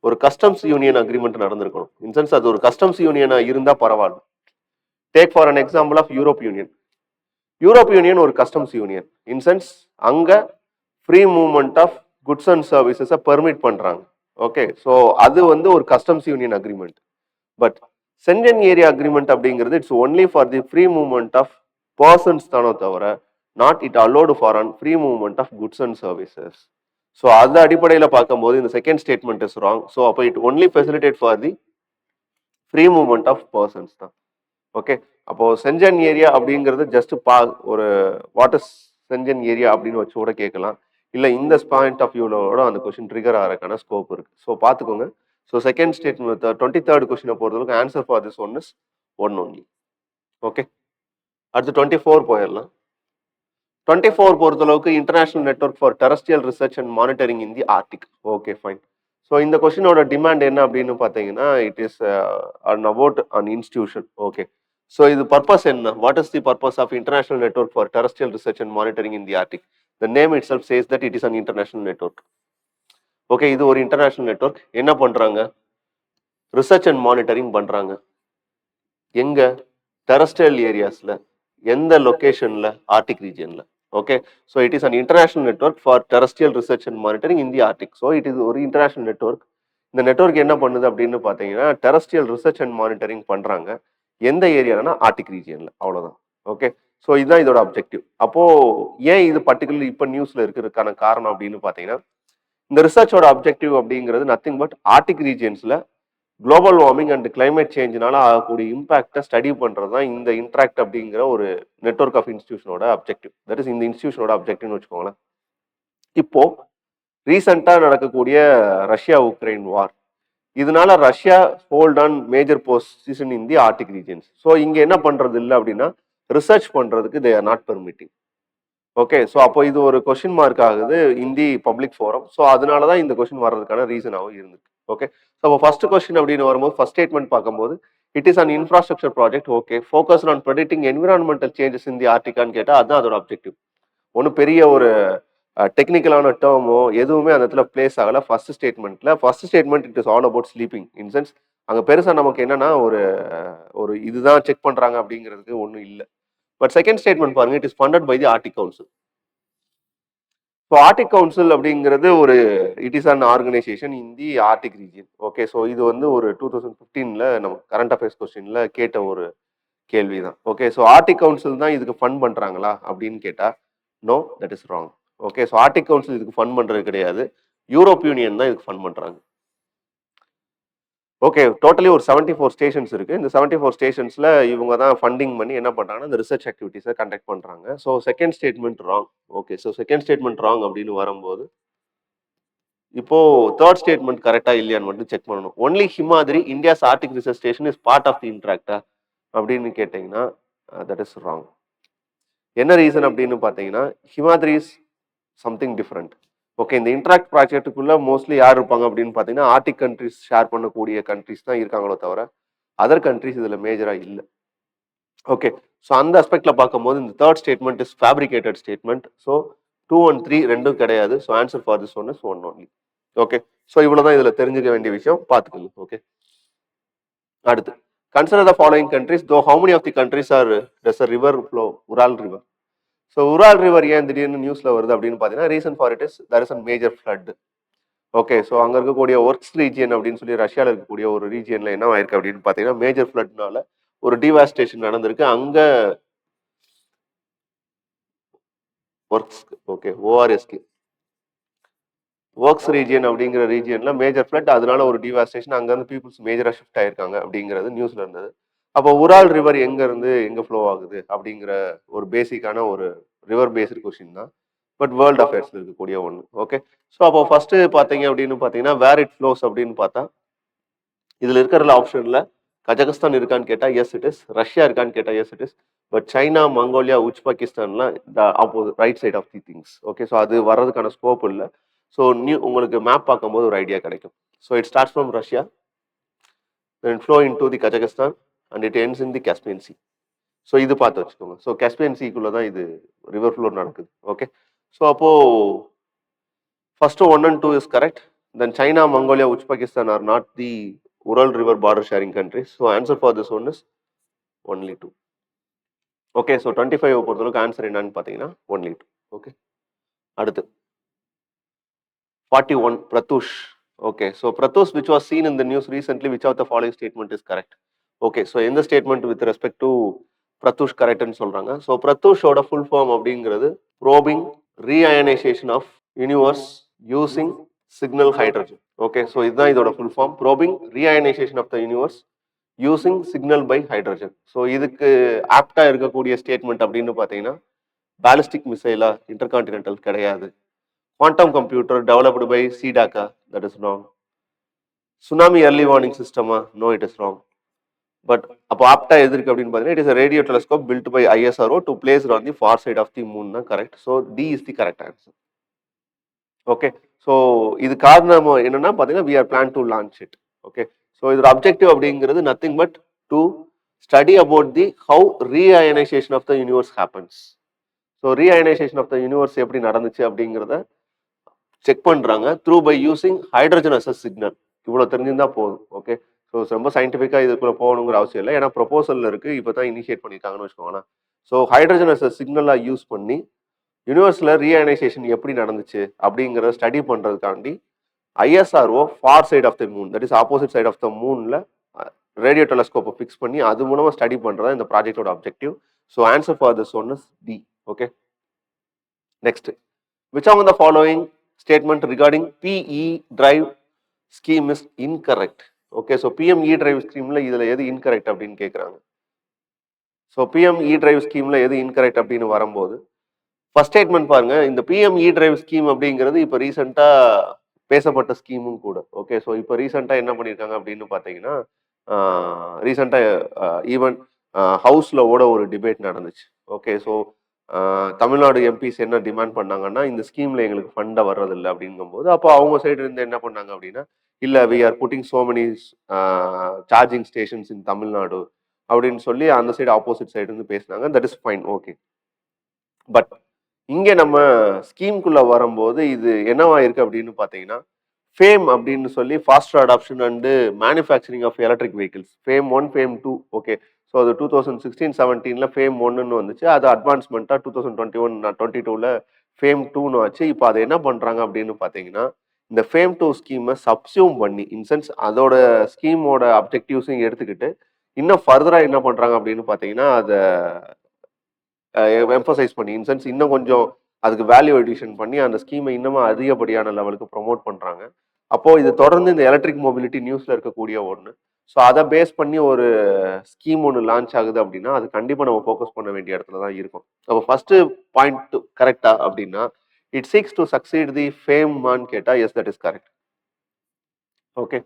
ஒரு கஸ்டம்ஸ் யூனியன் அக்ரிமெண்ட் நடந்திருக்கணும். இன் சென்ஸ் அது ஒரு கஸ்டம்ஸ் யூனியனா இருந்தா பரவாயில்ல. Take for an example of Europe union. Europe union ஒரு கஸ்டம்ஸ் யூனியன். இன் சென்ஸ் அங்க free movement of goods and சர்வீசஸை பெர்மிட் பண்றாங்க. ஓகே, ஸோ அது வந்து ஒரு customs union agreement. But Schengen area agreement அப்படிங்கிறது it's only for the free movement of persons தானோ தவிர not it allowed for an free movement of goods and services. So அந்த அடிப்படையில் பார்க்கும்போது இந்த second statement is wrong. So அப்போ it only facilitate for the free movement of persons தான். Okay, அப்போ Schengen area அப்படிங்கிறது ஜஸ்ட் ஒரு வாட் இஸ் சென்ஜன் ஏரியா அப்படின்னு வச்சு கூட கேட்கலாம். இல்லை இந்த பாயிண்ட் ஆஃப் வியூவோட அந்த கொஸ்டின் ட்ரிகர் ஆகிறதுக்கான ஸ்கோப் இருக்கு. ஸோ பார்த்துக்கோங்க. ஸோ செகண்ட் ஸ்டேட்மெண்ட் 23rd கொஸ்டினை பொறுத்தளவுக்கு answer for this one is one only. Okay, அடுத்து 24 போயிடலாம். 24 பொறுத்தளவுக்கு international network for terrestrial research and monitoring in the Arctic. Okay fine. So இந்த கொஸ்டினோட டிமாண்ட் என்ன அப்படின்னு பார்த்தீங்கன்னா, it is about an institution. Okay, so இது பர்பஸ் என்ன? What is the purpose of international network for terrestrial research and monitoring in the Arctic? The name it self says that it is an international network. Okay, இது ஒரு international network. என்ன பண்றாங்க? Research and monitoring பண்றாங்க. எங்க? Terrestrial ஏரியாஸ்ல. எந்த லொகேஷன்ல? Arctic ரீஜியன்ல. Okay, so it is an international network for terrestrial research and monitoring in the Arctic. So it is ஒரு இன்டர்நேஷனல் நெட்வொர்க். இந்த நெட்வொர்க் என்ன பண்ணுது அப்படின்னு பார்த்தீங்கன்னா, டெரஸ்ட்ரியல் ரிசர்ச் அண்ட் மானிட்டரிங் பண்றாங்க. எந்த ஏரியானா ஆர்டிக் ரீஜியன்ல. அவ்வளவுதான். ஓகே, ஸோ இதுதான் இதோட அப்ஜெக்டிவ். அப்போ ஏன் இது பர்டிகுலர் இப்போ நியூஸ்ல இருக்கிறதுக்கான காரணம் அப்படின்னு பார்த்தீங்கன்னா, இந்த ரிசர்ச்சோட அப்ஜெக்டிவ் அப்படிங்கிறது நத்திங் பட் ஆர்டிக் ரீஜியன்ஸ்ல குளோபல் வார்மிங் அண்ட் கிளைமேட் சேஞ்சினால ஆகக்கூடிய இம்பாக்டை ஸ்டடி பண்றது தான் இந்த இன்ட்ராக்ட் அப்படிங்கிற ஒரு நெட்வொர்க் ஆஃப் இன்ஸ்டிடியூஷனோட அப்ஜெக்டிவ். தட் இஸ் இந்த இன்ஸ்டிடியூஷனோட அப்ஜெக்டிவ்னு வச்சுக்கோங்களேன். இப்போ ரீசெண்டா நடக்கக்கூடிய ரஷ்யா உக்ரைன் வார், இதனால Russia hold on major position in the Arctic regions. So இங்க என்ன பண்றது இல்லை அப்படின்னா, ரிசர்ச் பண்றதுக்கு they are not permitting. Okay, so அப்போ இது ஒரு கொஸ்டின் மார்க் ஆகுது in the public forum. So அதனால தான் இந்த கொஸ்டின் வர்றதுக்கான ரீசனாகவும் இருந்திருக்கு. ஓகே, ஸோ அப்போ ஃபர்ஸ்ட் கொஸ்டின் அப்படின்னு வரும்போது ஃபர்ஸ்ட் ஸ்டேட்மெண்ட் பார்க்கும்போது it is an infrastructure project. Okay, focus on predicting environmental changes in the ஆர்டிகான்னு கேட்டால் அதுதான் அதோட அப்ஜெக்டிவ். ஒன்றும் பெரிய ஒரு டெக்னிக்கலான டேர்மோ எதுவுமே அந்த இடத்துல பிளேஸ் ஆகல. First statement it is all about sleeping. In sense அங்கே பெருசாக நமக்கு என்னன்னா ஒரு இதுதான் செக் பண்றாங்க அப்படிங்கிறதுக்கு ஒன்றும் இல்லை. பட் செகண்ட் ஸ்டேட்மெண்ட் பாருங்க, it is funded by the Arctic council. So Arctic council அப்படிங்கிறது ஒரு it is an organization in the Arctic region. Okay, so இது வந்து ஒரு 2015 நம்ம கரண்ட் அஃபேர்ஸ் கொஸ்டின்ல கேட்ட ஒரு கேள்வி தான். ஓகே, ஸோ ஆர்டிக் கவுன்சில் தான் இதுக்கு ஃபண்ட் பண்றாங்களா அப்படின்னு கேட்டா no, that is wrong. Okay, so Arctic council இதுக்கு ஃபண்ட் பண்றது கிடையாது. யூரோப் யூனியன் தான் இதுக்கு ஃபண்ட் பண்றாங்க. ஓகே, டோட்டலி ஒரு 74 ஸ்டேஷன்ஸ் இருக்கு. இந்த 74 ஸ்டேஷன்ஸ்ல இவங்க தான் ஃபண்டிங் பண்ணி என்ன பண்றாங்கன்னா இந்த ரிசர்ச் ஆக்டிவிட்டிஸை கண்டக்ட் பண்றாங்க. So second statement wrong. Okay, so second statement wrong அப்படின்னு வரும்போது இப்போ தேர்ட் ஸ்டேட்மெண்ட் கரெக்டா இல்லையான்னு மட்டும் செக் பண்ணணும். Only Himadri India's Arctic research station is part of the இன்ட்ராக்டா அப்படின்னு கேட்டீங்கன்னா தட் இஸ் ராங். என்ன ரீசன் அப்படின்னு பார்த்தீங்கன்னா, Himadri is something different. Okay, இந்த இன்ட்ராக்ட் ப்ராஜெக்ட்டுக்குள்ள மோஸ்ட்லி யார் இருப்பாங்க அப்படின்னு பார்த்தீங்கன்னா, ஆர்டிக் கண்ட்ரிஸ் ஷேர் பண்ணக்கூடிய கண்ட்ரிஸ் தான் இருக்காங்களோ தவிர அதர் கண்ட்ரிஸ் இதில் மேஜராக இல்லை. ஓகே, ஸோ அந்த அஸ்பெக்ட்ல பார்க்கும்போது இந்த third statement is fabricated statement. So 2 and 3 ரெண்டும் கிடையாது. So answer for this one is one only. Okay, so இவ்வளோதான் இதில் தெரிஞ்சுக்க வேண்டிய விஷயம், பார்த்துக்கோங்க. ஓகே, அடுத்து consider the following countries though how many of the countries are does a river flow Ural river. So Ural river ஏன் திடீர்னு நியூஸ்ல வருது அப்படின்னு பார்த்தீங்கன்னா, reason for it is there is a major flood. Okay, so அங்கே இருக்கக்கூடிய works region அப்படின்னு சொல்லி ரஷ்யாவில் இருக்கக்கூடிய ஒரு ரீஜியன்ல என்ன ஆயிருக்கு அப்படின்னு பார்த்தீங்கன்னா, மேஜர் ஃப்ளட்னால ஒரு டிவாஸ்டேஷன் நடந்திருக்கு அங்க ஒர்க்ஸ். ஓகே, ஓஆர்எஸ்கே ஒர்க்ஸ் ரீஜியன் அப்படிங்கிற ரீஜியன்ல மேஜர் ஃப்ளட், அதனால ஒரு டிவாஸ்டேஷன், அங்க இருந்து பீப்புள்ஸ் மேஜரா ஷிஃப்ட் ஆயிருக்காங்க அப்படிங்கிறது நியூஸ்ல இருந்தது. அப்போ உரால் ரிவர் எங்க இருந்து எங்க ஃப்ளோ ஆகுது அப்படிங்கிற ஒரு பேசிக்கான ஒரு ரிவர் பேஸ்டு கொஸ்டின் தான். பட் வேர்ல்ட் அஃபேர்ஸ்ல இருக்கக்கூடிய ஒன்று. ஓகே, ஸோ அப்போ ஃபர்ஸ்ட் பார்த்தீங்க அப்படின்னு பார்த்தீங்கன்னா வேர் இட் ஃப்ளோஸ் அப்படின்னு பார்த்தா இதுல இருக்கிற ஆப்ஷன்ல கஜகஸ்தான் இருக்கான்னு கேட்டா எஸ் இட் இஸ். ரஷ்யா இருக்கான்னு கேட்டா yes it is. But China, Mongolia, உச்பெகிஸ்தான்லாம் opposite right side of the things. Okay, so அது வர்றதுக்கான ஸ்கோப் இல்லை. ஸோ உங்களுக்கு மேப் பார்க்கும்போது ஒரு ஐடியா கிடைக்கும். So it starts from Russia, then flow into the Kazakhstan and it ends in the Caspian Sea. So இது பார்த்து வச்சுக்கோங்க. ஸோ கேஸ்பியன் சீக்குள்ளே தான் இது ரிவர் ஃப்ளோ நடக்குது. ஓகே, ஸோ அப்போது first 1 and 2 is correct. Then China, Mongolia, Uzbekistan are not the Ural River border sharing countries. So answer for this one is only 2. Okay, so 25 பொறுத்தளவுக்கு answer என்னன்னு பார்த்தீங்கன்னா only 2. Okay, அடுத்து 41 Pratyush. Okay, so Pratyush, which was seen in the news recently, which of the following statement is correct? Okay, so in the statement with respect to Pratyush correct ன்னு சொல்றாங்க. ஸோ பிரத்யூஷோட full form அப்படிங்கிறது probing reionization of universe using signal hydrogen. Okay, so இதுதான் இதோட full form, probing reionization of the universe using signal by hydrogen. So இதுக்கு ஆப்டா இருக்கக்கூடிய ஸ்டேட்மெண்ட் அப்படின்னு பார்த்தீங்கன்னா பேலிஸ்டிக் மிசைலா இன்டர்கான்டினென்டல் கிடையாது. Quantum computer developed by CDACA, that is wrong. Tsunami early warning system, no, it is wrong. But APTA it is a radio telescope built by ISRO to place it on the far side of the moon, correct? So D is the correct answer. Okay, so this we are planning to launch it. Okay, so the objective of nothing but to study about the how reionization of the universe happens. So reionization of the universe எப்படி நடந்துச்சு அப்படிங்கறத check பண்றாங்க through by using hydrogen as a signal. இவ்வளவு தெரிஞ்சிருந்தா போதும். Okay, so ரொம்ப சயின்டிஃபிக்கா இதுக்குள்ள போகணுங்கிற அவசியம் இல்லை, ஏன்னா ப்ரொபோசல்ல இருக்கு, இப்போ தான் இனிஷியேட் பண்ணியிருக்காங்கன்னு வச்சுக்கோங்க. ஸோ ஹைட்ரஜன் அஸ் அ சிக்னலா யூஸ் பண்ணி யூனிவர்ஸ்ல ரீஅயனைசேஷன் எப்படி நடந்துச்சு அப்படிங்கிறத ஸ்டடி பண்றதுக்காண்டி ISRO far side of the moon, that is opposite side of the மூன்ல ரேடியோ டெலஸ்கோப்பை ஃபிக்ஸ் பண்ணி அது மூலமா ஸ்டடி பண்றதா இந்த ப்ராஜெக்டோட objective. So answer for this one is D. Okay, next, which among the following statement regarding PE drive scheme is incorrect? Okay, so PME drive scheme la idhula edu incorrect அப்படினு கேக்குறாங்க. So PME drive scheme la edu incorrect அப்படினு வரும்போது first statement பாருங்க, இந்த PME drive scheme அப்படிங்கிறது இப்போ ரீசெண்டா பேசப்பட்ட ஸ்கீமும் கூட. ஓகே, ஸோ இப்போ ரீசெண்டா என்ன பண்ணியிருக்காங்க அப்படின்னு பார்த்தீங்கன்னா ரீசெண்டா ஈவன் ஹவுஸ்ல ஓட ஒரு டிபேட் நடந்துச்சு. ஓகே, ஸோ தமிழ்நாடு எம்பிஸ் என்ன டிமாண்ட் பண்ணாங்கன்னா இந்த ஸ்கீம்ல எங்களுக்கு ஃபண்டா வர்றதில்லை அப்படிங்கும்போது அப்போ அவங்க சைடு இருந்து என்ன பண்ணாங்க அப்படின்னா இல்லை we are putting so many charging stations in Tamil Nadu அப்படின்னு சொல்லி அந்த சைடு ஆப்போசிட் சைடு இருந்து பேசினாங்க. That is fine, okay. But இங்கே நம்ம ஸ்கீம்குள்ள வரும்போது இது என்னவா இருக்கு அப்படின்னு பார்த்தீங்கன்னா ஃபேம் அப்படின்னு சொல்லி faster adoption and manufacturing of electric vehicles, FAME 1 FAME 2. Okay, so அது 2016-17 ஃபேம் 1ன்னு வந்துச்சு, அது அட்வான்ஸ்மெண்ட்டாக 2021-22 ஃபேம் 2ன்னு ஆச்சு. இப்போ அதை என்ன பண்ணுறாங்க அப்படின்னு பார்த்தீங்கன்னா இந்த ஃபேம் 2 ஸ்கீமை சப்சியூம் பண்ணி இன்சென்ஸ் அதோட ஸ்கீமோட அப்ஜெக்டிவ்ஸையும் எடுத்துக்கிட்டு இன்னும் ஃபர்தராக என்ன பண்ணுறாங்க அப்படின்னு பார்த்தீங்கன்னா அதை எம்பசைஸ் பண்ணி இன்சென்ஸ் இன்னும் கொஞ்சம் அதுக்கு வேல்யூ எடிஷன் பண்ணி அந்த ஸ்கீமை இன்னமும் அதிகப்படியான லெவலுக்கு ப்ரொமோட் பண்ணுறாங்க. அப்போது இது தொடர்ந்து இந்த எலக்ட்ரிக் மொபிலிட்டி நியூஸில் இருக்கக்கூடிய ஒன்று. ஸோ அதை பேஸ் பண்ணி ஒரு ஸ்கீம் ஒன்று லான்ச் ஆகுது அப்படின்னா அது கண்டிப்பாக நம்ம ஃபோக்கஸ் பண்ண வேண்டிய இடத்துல தான் இருக்கும். அப்போ ஃபர்ஸ்ட் பாயிண்ட் கரெக்டா அப்படின்னா it seeks to succeed the FAME மான்னு கேட்டால் yes, that is correct. Okay,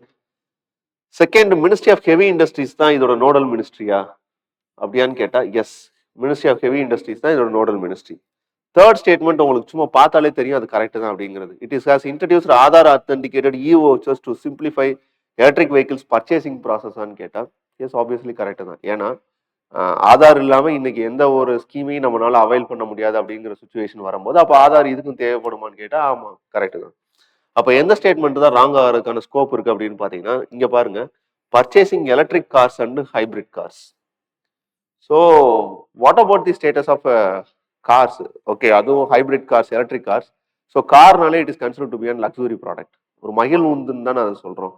second, ministry of heavy industries தான் இதோட நோடல் மினிஸ்ட்ரியா அப்படியான்னு கேட்டால் yes, ministry of heavy industries தான் இதோட நோடல் மினிஸ்ட்ரி. தேர்ட் ஸ்டேட்மெண்ட் உங்களுக்கு சும்மா பார்த்தாலே தெரியும் அது கரெக்ட் தான் அப்படிங்கிறது. It is has introduced Aadhaar authenticated e vouchers to simplify electric vehicles purchasing ப்ராசஸான்னு கேட்டால் எஸ், ஆப்வியஸ்லி கரெக்ட் தான். ஏன்னா ஆதார் இல்லாமல் இன்னைக்கு எந்த ஒரு ஸ்கீமையும் நம்மளால அவைல் பண்ண முடியாது அப்படிங்கிற சுச்சுவேஷன் வரும்போது அப்போ ஆதார் இதுக்கும் தேவைப்படுமான்னு கேட்டால் ஆமாம், கரெக்ட் தான். அப்போ எந்த ஸ்டேட்மெண்ட் தான் ராங் ஆகிறதுக்கான ஸ்கோப் இருக்கு அப்படின்னு பார்த்தீங்கன்னா இங்கே பாருங்க, purchasing electric cars and hybrid cars. So what about the status of cars? Okay, அதுவும் hybrid cars, electric cars. So கார்னாலே it is consider to be an luxury product, ஒரு மகிழ் உந்துன்னு தானே அதை சொல்கிறோம்.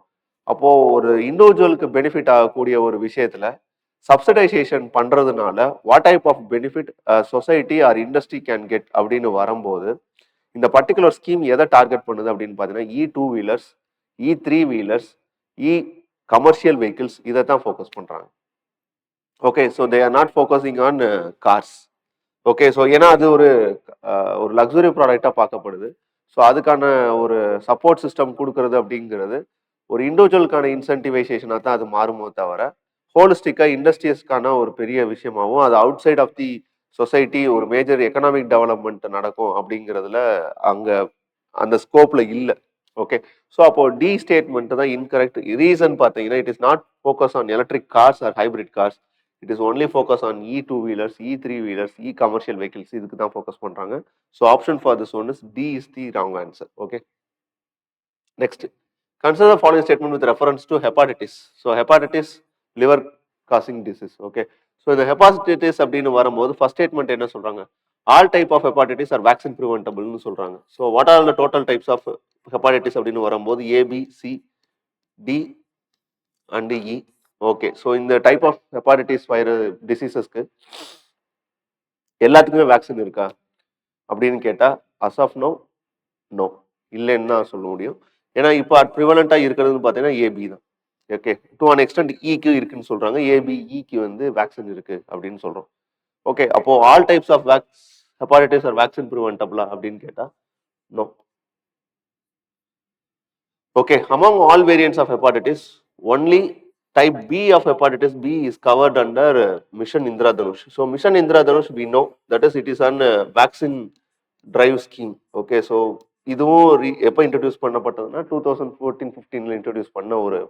அப்போது ஒரு இண்டிவிஜுவலுக்கு பெனிஃபிட் ஆகக்கூடிய ஒரு விஷயத்தில் சப்சிடைசேஷன் பண்ணுறதுனால what type of benefit society or industry can get அப்படின்னு வரும்போது இந்த பர்டிகுலர் ஸ்கீம் எதை டார்கெட் பண்ணுது அப்படின்னு பார்த்தீங்கன்னா E2 wheelers, E3 wheelers, commercial vehicles, இதை தான் ஃபோக்கஸ் பண்ணுறாங்க. Okay, so they are not focusing on cars. Okay, so ஏன்னா அது ஒரு லக்ஸுரி ப்ராடக்டாக பார்க்கப்படுது. ஸோ அதுக்கான ஒரு சப்போர்ட் சிஸ்டம் கொடுக்கறது அப்படிங்கிறது ஒரு இண்டிவிஜுவலுக்கான இன்சென்டிவைசேஷனாக தான் அது மாறுமோ தவிர ஹோலிஸ்டிக்காக இண்டஸ்ட்ரீஸ்க்கான ஒரு பெரிய விஷயமாகவும் அது outside of the society ஒரு மேஜர் எக்கனாமிக் டெவலப்மெண்ட் நடக்கும் அப்படிங்கிறதுல அங்கே அந்த ஸ்கோப்பில் இல்லை. ஓகே. ஸோ அப்போ டி ஸ்டேட்மெண்ட் தான் இன்கரெக்ட். ரீசன் பார்த்தீங்கன்னா, it is not focus on electric cars or hybrid cars. It is only focus on E two wheelers, E three wheelers, E commercial vehicles. இதுக்கு தான் ஃபோக்கஸ் பண்றாங்க. So option for this one is D is the wrong answer. Okay. Next, consider following statement with reference to hepatitis. So hepatitis liver causing disease. Okay. So இந்த hepatitis அப்படின்னு வரும்போது first statement என்ன சொல்றாங்க? All type of hepatitis are vaccine ப்ரிவென்டபிள்னு சொல்றாங்க. So what are the total types of hepatitis அப்படின்னு வரும்போது A B, C, D and E. Okay. So இந்த டைப் ஆஃப் ஹெப்பாட்டிட்டிஸ் டிசீசஸ்க்கு எல்லாத்துக்குமே வேக்சின் இருக்கா அப்படின்னு கேட்டா அஸ் ஆஃப் நோ, நோ, இல்லைன்னு தான் சொல்ல முடியும். ஏன்னா இப்போ ப்ரிவலண்டா இருக்கிறதுன்னு பார்த்தீங்கன்னா ஏபி தான். ஓகே. டு அன் எக்ஸ்டென்ட் இக்கு இருக்குன்னு சொல்றாங்க. ஏபி, இக்கு வந்து வேக்சின் இருக்கு அப்படின்னு சொல்றோம். ஓகே. அப்போ all types of hepatitis are vaccine ப்ரிவென்டபிளா அப்படின்னு கேட்டா no. Okay, among all variants of hepatitis, only type B of hepatitis B is covered under Mission Indradhanush. So Mission Indradhanush, we know that is it is an vaccine drive scheme. Okay, so இதுவும் எப்போ introduce பண்ணப்பட்டதுன்னா 2014-15 introduce பண்ண ஒரு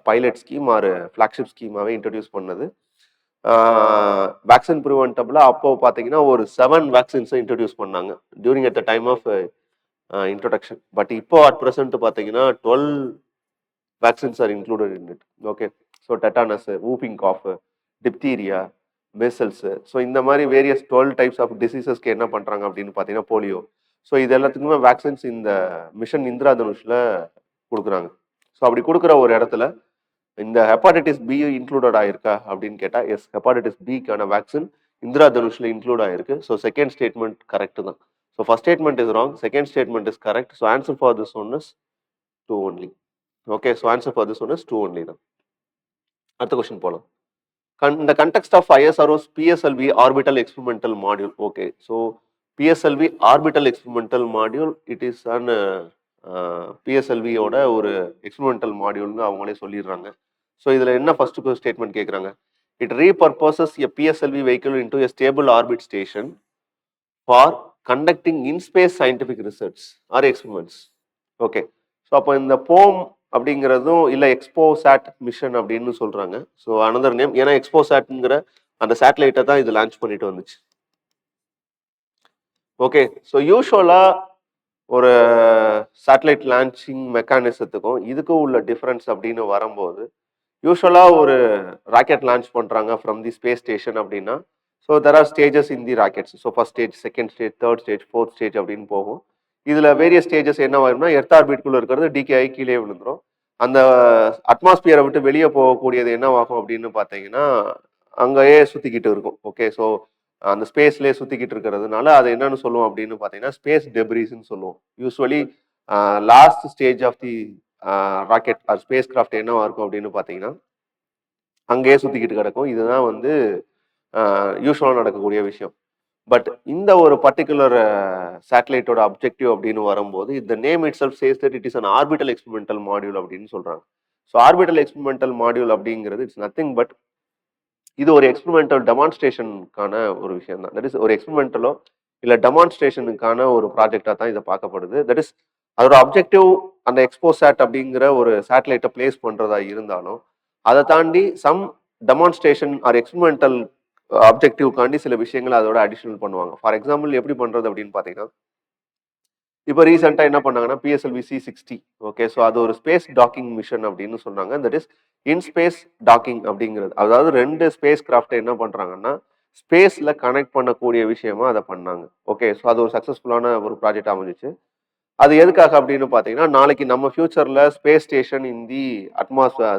pilot scheme or flagship ஸ்கீமாவே introduce பண்ணது. Vaccine ப்ரிவென்டபிளா அப்போ பார்த்தீங்கன்னா ஒரு 7 வேக்சின்ஸை இன்ட்ரடியூஸ் பண்ணாங்க during at the time of introduction. But இப்போ at present பார்த்தீங்கன்னா 12 vaccines are included in it. Okay. So tetanus, whooping cough, diphtheria, measles. So இந்த மாதிரி வேரியஸ் 12 டைப்ஸ் ஆஃப் டிசீசஸ்க்கு என்ன பண்ணுறாங்க அப்படின்னு பார்த்தீங்கன்னா போலியோ. ஸோ இது எல்லாத்துக்குமே வேக்சின்ஸ் இந்த மிஷன் இந்திராதனுஷில் கொடுக்குறாங்க. ஸோ அப்படி கொடுக்குற ஒரு இடத்துல இந்த ஹெப்பாட்டிட்டிஸ் பி இன்க்ளூடட் ஆயிருக்கா அப்படின்னு கேட்டால் எஸ், ஹெப்பாட்டிட்டிஸ் பிக்கான வேக்சின் இந்திராதனுஷில் இன்க்ளூட் ஆயிருக்கு. ஸோ செகண்ட் ஸ்டேட்மெண்ட் கரெக்ட் தான். So first statement is wrong, second statement is correct. So answer for this one is 2 only. Okay, so answer for this one is 2 only. அடுத்த question போலாம். In the context of ISRO's PSLV orbital experimental module. Okay, so PSLV orbital experimental module, it is an PSLV ஓட ஒரு experimental moduleனு அவங்களே சொல்லிடுறாங்க. So இதில் என்ன first statement கேட்குறாங்க? It repurposes a PSLV vehicle into a stable orbit station for conducting in-space scientific research or experiments. Okay. So அப்போ இந்த போம் அப்படிங்கிறதும் இல்லை எக்ஸ்போசாட் மிஷன் அப்படின்னு சொல்கிறாங்க. ஸோ அனதர் நேம், ஏன்னா எக்ஸ்போசாட்ங்கிற அந்த சேட்டலைட்டை தான் இது லான்ச் பண்ணிட்டு வந்துச்சு. ஓகே. ஸோ யூஸ்வலாக ஒரு சேட்டலைட் லான்ச்சிங் மெக்கானிசத்துக்கும் இதுக்கும் உள்ள டிஃப்ரென்ஸ் அப்படின்னு வரும்போது, யூஸ்வலாக ஒரு ராக்கெட் லான்ச் பண்ணுறாங்க ஃப்ரம் தி ஸ்பேஸ் ஸ்டேஷன் அப்படின்னா, so there are stages in the rockets. So first stage, second stage, third stage, fourth stage அப்படின்னு போகும். இதில் வேரியஸ் ஸ்டேஜஸ் என்ன ஆகும்னா, எர்த் ஆர்பிட்குள்ளே இருக்கிறது டிகே ஆகி கீழே விழுந்துடும். அந்த அட்மாஸ்பியரை விட்டு வெளியே போகக்கூடியது என்னவாகும் அப்படின்னு பார்த்தீங்கன்னா, அங்கேயே சுற்றிக்கிட்டு இருக்கும். ஓகே. ஸோ அந்த ஸ்பேஸ்லேயே சுற்றிக்கிட்டு இருக்கிறதுனால அதை என்னன்னு சொல்லுவோம் அப்படின்னு பார்த்தீங்கன்னா ஸ்பேஸ் டெப்ரிஸ்ன்னு சொல்லுவோம். Usually last stage of the rocket or spacecraft என்னவா இருக்கும் அப்படின்னு பார்த்தீங்கன்னா அங்கேயே சுற்றிக்கிட்டு கிடக்கும். இதுதான் வந்து யூஸ்வலாக நடக்கக்கூடிய விஷயம். பட் இந்த ஒரு பர்டிகுலர் சேட்டலைட்டோட அப்ஜெக்டிவ் அப்படின்னு வரும்போது இந்த name it self says that it is an orbital experimental module அப்படின்னு சொல்றாங்க. ஸோ ஆர்பிட்டல் எக்ஸ்பெரிமெண்டல் மாடியூல் அப்படிங்கிறது இட்ஸ் நத்திங் பட் இது ஒரு எக்ஸ்பெரிமெண்டல் டெமான்ஸ்ட்ரேஷனுக்கான ஒரு விஷயம் தான். தட் இஸ் ஒரு எக்ஸ்பெரிமெண்டலோ இல்லை டெமான்ஸ்ட்ரேஷனுக்கான ஒரு ப்ராஜெக்டாக தான் இதை பார்க்கப்படுது. தட் இஸ் அதோட அப்ஜெக்டிவ் அந்த எக்ஸ்போசாட் அப்படிங்கிற ஒரு சேட்டலைட்டை பிளேஸ் பண்ணுறதா இருந்தாலும் அதை தாண்டி சம் டெமான்ஸ்ட்ரேஷன் ஆர் எக்ஸ்பெரிமெண்டல் அப்ஜெக்டிவ்காண்டி சில விஷயங்களை அதோட அடிஷனல் பண்ணுவாங்க. ஃபார் எக்ஸாம்பிள் எப்படி பண்ணுறது அப்படின்னு பார்த்தீங்கன்னா, இப்போ ரீசெண்டாக என்ன பண்ணாங்கன்னா PSLV C60. ஓகே. ஸோ அது ஒரு ஸ்பேஸ் டாக்கிங் மிஷன் அப்படின்னு சொன்னாங்க. That is in space docking அப்படிங்கிறது, அதாவது 2 ஸ்பேஸ் கிராஃப்டை என்ன பண்ணுறாங்கன்னா ஸ்பேஸில் கனெக்ட் பண்ணக்கூடிய விஷயமா அதை பண்ணாங்க. ஓகே. ஸோ அது ஒரு சக்ஸஸ்ஃபுல்லான ஒரு ப்ராஜெக்ட் அமைஞ்சிச்சு. அது எதுக்காக அப்படின்னு பார்த்தீங்கன்னா, நாளைக்கு நம்ம ஃபியூச்சரில் ஸ்பேஸ் ஸ்டேஷன் இந்தி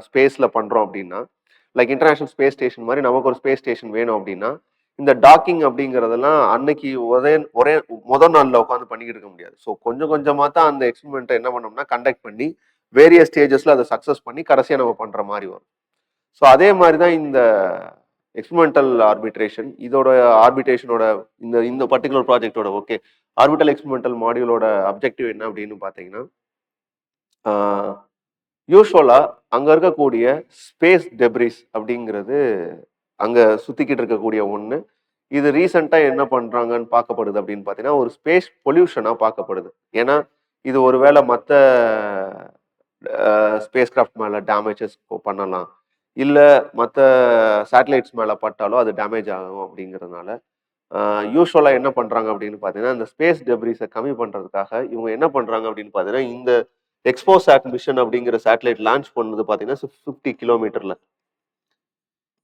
ஸ்பேஸில் பண்ணுறோம் அப்படின்னா, லைக் இன்டர்நேஷனல் ஸ்பேஸ் ஸ்டேஷன் மாதிரி நமக்கு ஒரு ஸ்பேஸ் ஸ்டேஷன் வேணும் அப்படின்னா, இந்த டாக்கிங் அப்படிங்கிறதெல்லாம் அன்னைக்கு ஒரே முதல் நாளில் உட்காந்து பண்ணிக்கிட்டு இருக்க முடியாது. ஸோ கொஞ்சம் கொஞ்சமாக தான் அந்த எக்ஸ்பெரிமெண்ட்டை என்ன பண்ணோம்னா கண்டக்ட் பண்ணி வேரியஸ் ஸ்டேஜஸில் அதை சக்ஸஸ் பண்ணி கடைசியாக நம்ம பண்ணுற மாதிரி வரும். ஸோ அதே மாதிரி தான் இந்த எக்ஸ்பெரிமெண்டல் ஆர்பிட்ரேஷன், இதோட ஆர்பிட்ரேஷனோட இந்த பர்டிகுலர் ப்ராஜெக்டோட ஓகே ஆர்பிட்டல் எக்ஸ்பெரிமெண்டல் மாடியூலோட அப்ஜெக்டிவ் என்ன அப்படின்னு பார்த்தீங்கன்னா, யூஸ்வலா அங்க இருக்கக்கூடிய ஸ்பேஸ் டெப்ரிஸ் அப்படிங்கிறது அங்க சுத்திக்கிட்டு இருக்கக்கூடிய ஒண்ணு. இது ரீசெண்டா என்ன பண்றாங்கன்னு பார்க்கப்படுது அப்படின்னு பார்த்தீங்கன்னா, ஒரு ஸ்பேஸ் பொல்யூஷனா பார்க்கப்படுது. ஏன்னா இது ஒருவேளை மற்ற ஸ்பேஸ் கிராஃப்ட் மேலே டேமேஜஸ் பண்ணலாம், இல்லை மற்ற சேட்டலைட்ஸ் மேலே பட்டாலும் அது டேமேஜ் ஆகும் அப்படிங்கிறதுனால யூஸ்வலாக என்ன பண்ணுறாங்க அப்படின்னு பார்த்தீங்கன்னா, இந்த ஸ்பேஸ் டெப்ரிஸை கம்மி பண்ணுறதுக்காக இவங்க என்ன பண்ணுறாங்க அப்படின்னு பார்த்தீங்கன்னா, இந்த எக்ஸ்போசாட் மிஷன் அப்படிங்கிற சேட்டலைட் லான்ச் பண்ணது பார்த்தீங்கன்னா 50 கிலோமீட்டரில்.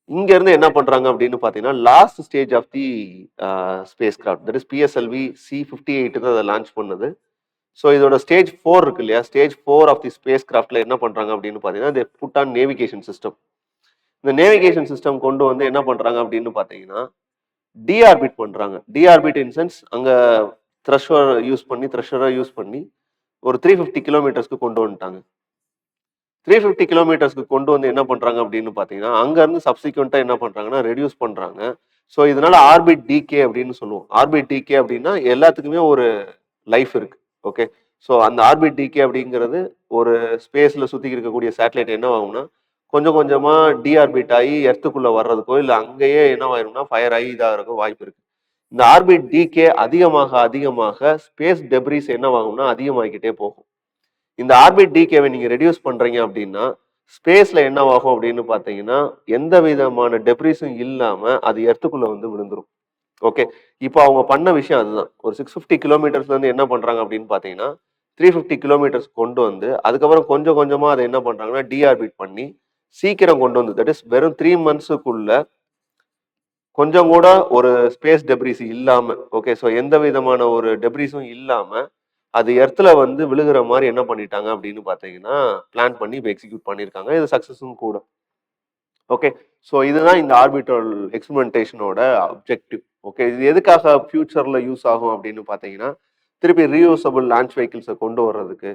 இங்கேருந்து என்ன பண்ணுறாங்க அப்படின்னு பார்த்தீங்கன்னா, last stage of the spacecraft, that is PSLV C58 தான் அதை லான்ச் பண்ணுது. ஸோ இதோட ஸ்டேஜ் 4 இருக்கு இல்லையா, ஸ்டேஜ் 4 ஆஃப் தி ஸ்பேஸ் கிராஃப்ட்ல என்ன பண்ணுறாங்க அப்படின்னு பார்த்தீங்கன்னா, they put on navigation system. இந்த நேவிகேஷன் சிஸ்டம் கொண்டு வந்து என்ன பண்ணுறாங்க அப்படின்னு பார்த்தீங்கன்னா, டிஆர்பிட் பண்ணுறாங்க. டிஆர்பிட் இன் சென்ஸ் அங்கே த்ரெஷரை யூஸ் பண்ணி ஒரு 350 கிலோமீட்டர்ஸ்க்கு கொண்டு வந்துட்டாங்க. 350 கிலோமீட்டர்ஸ்க்கு கொண்டு வந்து என்ன பண்ணுறாங்க அப்படின்னு பார்த்தீங்கன்னா, அங்கேருந்து சப்சிக்வெண்ட்டாக என்ன பண்ணுறாங்கன்னா ரெடியூஸ் பண்ணுறாங்க. ஸோ இதனால ஆர்பிட் டிகே அப்படின்னு சொல்லுவோம். ஆர்பிட் டிகே அப்படின்னா எல்லாத்துக்குமே ஒரு லைஃப் இருக்கு. ஓகே, ஸோ அந்த ஆர்பிட் டிகே அப்படிங்கிறது ஒரு ஸ்பேஸில் சுற்றி இருக்கக்கூடிய சேட்டலைட் என்ன ஆகும்னா, கொஞ்சம் கொஞ்சமாக டிஆர்பிட் ஆகி எர்த்துக்குள்ளே வர்றதுக்கோ இல்லை அங்கேயே என்ன ஆயிரும்னா ஃபயர் ஆகி இதாகிறதுக்கோ வாய்ப்பு இருக்கு. இந்த ஆர்பிட் டிகே அதிகமாக ஸ்பேஸ் டெப்ரிஸ் என்னவாகும்னா அதிகமாகிக்கிட்டே போகும். இந்த ஆர்பிட் டிகேவை நீங்க ரெடியூஸ் பண்றீங்க அப்படின்னா ஸ்பேஸ்ல என்னவாகும் அப்படின்னு பாத்தீங்கன்னா எந்த விதமான டெப்ரிஸும் இல்லாம அது எர்த்துக்குள்ள வந்து விழுந்துரும். ஓகே, இப்போ அவங்க பண்ண விஷயம் அதுதான். ஒரு 650 கிலோமீட்டர்ஸ்ல இருந்து என்ன பண்றாங்க அப்படின்னு பாத்தீங்கன்னா 350 கிலோமீட்டர்ஸ் கொண்டு வந்து அதுக்கப்புறம் கொஞ்சம் கொஞ்சமா அதை என்ன பண்றாங்கன்னா டிஆர்பிட் பண்ணி சீக்கிரம் கொண்டு வந்து, தட் இஸ் வெறும் 3 மந்த்ஸுக்குள்ள கொஞ்சம் கூட ஒரு ஸ்பேஸ் டெப்ரிஸ் இல்லாம, ஓகே, ஸோ எந்த விதமான ஒரு டெப்ரிஸும் இல்லாம அது எர்த்துல வந்து விழுகிற மாதிரி என்ன பண்ணிட்டாங்க அப்படின்னு பார்த்தீங்கன்னா பிளான் பண்ணி இப்போ எக்ஸிக்யூட் பண்ணியிருக்காங்க. இது சக்ஸஸும் கூட. ஓகே, ஸோ இதுதான் இந்த ஆர்பிட்டல் எக்ஸ்பிரிமெண்டேஷனோட அப்ஜெக்டிவ். ஓகே, இது எதுக்காக ஃபியூச்சர்ல யூஸ் ஆகும் அப்படின்னு பார்த்தீங்கன்னா திருப்பி ரீயூசபிள் லான்ச் வெஹிக்கிள்ஸை கொண்டு வர்றதுக்கு.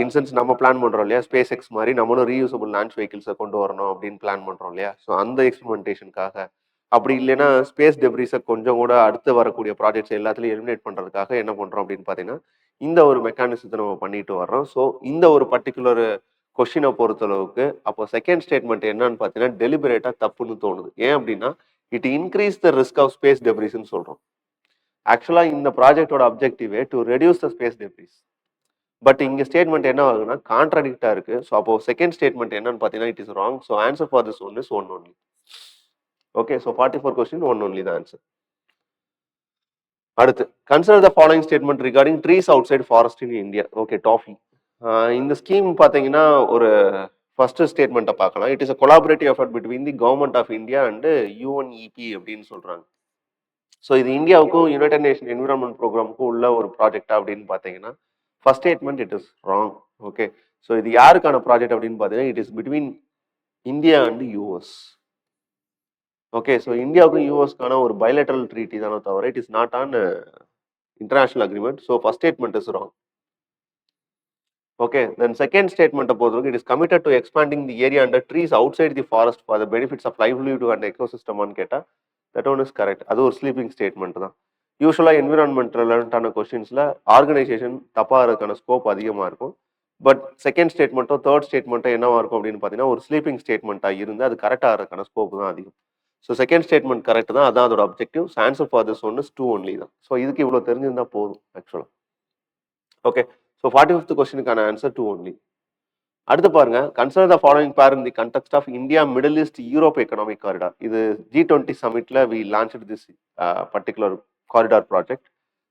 இன்சென்ஸ் நம்ம பிளான் பண்றோம் இல்லையா, ஸ்பேஸ் எக்ஸ் மாதிரி நம்மளும் ரீயூசபிள் லான்ச் வெஹிக்கிள்ஸை கொண்டு வரணும் அப்படின்னு பிளான் பண்றோம் இல்லையா, ஸோ அந்த எக்ஸ்பிரிமெண்டேஷனுக்காக. அப்படி இல்லைன்னா ஸ்பேஸ் டெப்ரிஸை கொஞ்சம் கூட அடுத்து வரக்கூடிய ப்ராஜெக்ட்ஸ் எல்லாத்துலையும் எலிமினேட் பண்றதுக்காக என்ன பண்றோம் அப்படின்னு பார்த்தீங்கன்னா இந்த ஒரு மெக்கானிசத்தை நம்ம பண்ணிட்டு வர்றோம். ஸோ இந்த ஒரு பர்டிகுலர் கொஸ்டினை பொறுத்தளவுக்கு அப்போ செகண்ட் ஸ்டேட்மெண்ட் என்னன்னு பார்த்தீங்கன்னா டெலிபரேட்டா தப்புன்னு தோணுது. ஏன் அப்படின்னா it increase the risk of space டெப்ரிஸ்ன்னு சொல்றோம். ஆக்சுவலா இந்த ப்ராஜெக்டோட அப்ஜெக்டிவே to reduce the space debris. But இங்க ஸ்டேட்மெண்ட் என்ன ஆகுதுன்னா கான்ட்ராடிக்டா இருக்கு. ஸோ அப்போ செகண்ட் ஸ்டேட்மெண்ட் என்னன்னு பார்த்தீங்கன்னா it is wrong. So answer for this one is one only. Okay, so 44 question one only தான் ஆன்சர். அடுத்து consider the following statement regarding trees outside forest in India. Okay, TOFI. இந்த scheme பார்த்தீங்கன்னா ஒரு first ஸ்டேட்மெண்ட்டை பார்க்கலாம். It is a collaborative effort between the government of India and UNEP அப்படின்னு சொல்றாங்க. So இது இந்தியாவுக்கும் யுனைடெட் நேஷன் என்விரான்மெண்ட் ப்ரோக்ராமுக்கும் உள்ள ஒரு ப்ராஜெக்டா அப்படின்னு பார்த்தீங்கன்னா first statement it is wrong. Okay, so இது யாருக்கான ப்ராஜெக்ட் அப்படின்னு பார்த்தீங்கன்னா it is between India and US. Okay, so இந்தியாவுக்கும் யூஎஸ்க்கான ஒரு பைலேட்டரல் ட்ரீட்டி தானே தவிர it is not an international agreement. So first statement is wrong. Okay, then second ஸ்டேட்மெண்ட்டை பொறுத்தவரைக்கும் it is committed to expanding the area under trees outside the forest for the benefits of livelihood and எக்கோசிஸ்டமான்னு கேட்டால் that one is correct. அது ஒரு sleeping statement தான். யூஸ்வலாக environment ரிலவெண்ட்டான கொஸ்டின்ஸில் organisation தப்பாகிறதுக்கான scope அதிகமாக இருக்கும். பட் செகண்ட் ஸ்டேட்மெண்ட்டோ தேர்ட் ஸ்டேட்மெண்ட்டோ என்னவா இருக்கும் அப்படின்னு பார்த்தீங்கன்னா ஒரு ஸ்லீப்பிங் ஸ்டேட்மெண்ட்டாக இருந்து அது கரெக்டாக ஆகிறதுக்கான ஸ்கோப் தான் அதிகம். ஸோ செகண்ட் ஸ்டேட்மெண்ட் கரெக்ட் தான், அதான் அதோட அப்ஜெக்டிவ். Answer for this one is 2 only தான். ஸோ இதுக்கு இவ்வளோ தெரிஞ்சிருந்தா போதும் ஆக்சுவலாக. ஓகே, ஸோ 45th கொஸ்டினுக்கான ஆன்சர் 2 ஒன்லி. அடுத்து பாருங்க, consider the following pair in the context of India Middle East Europe economic corridor. இது G20 சமிட்ல we launch this particular corridor project.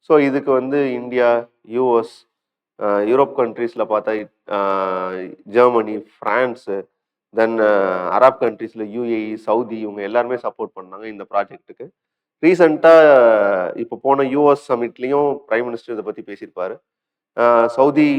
So இதுக்கு வந்து இந்தியா, யூஎஸ், யூரோப் கண்ட்ரீஸில் பார்த்தா ஜெர்மனி, ஃப்ரான்ஸு, தென் அரப் கண்ட்ரீஸில் UAE, Saudi, இவங்க எல்லாருமே support பண்ணாங்க இந்த ப்ராஜெக்ட்டுக்கு. ரீசெண்டாக இப்போ போன யூஎஸ் சமிட்லேயும் பிரைம் மினிஸ்டர் இதை பற்றி பேசியிருப்பாரு. சவுதி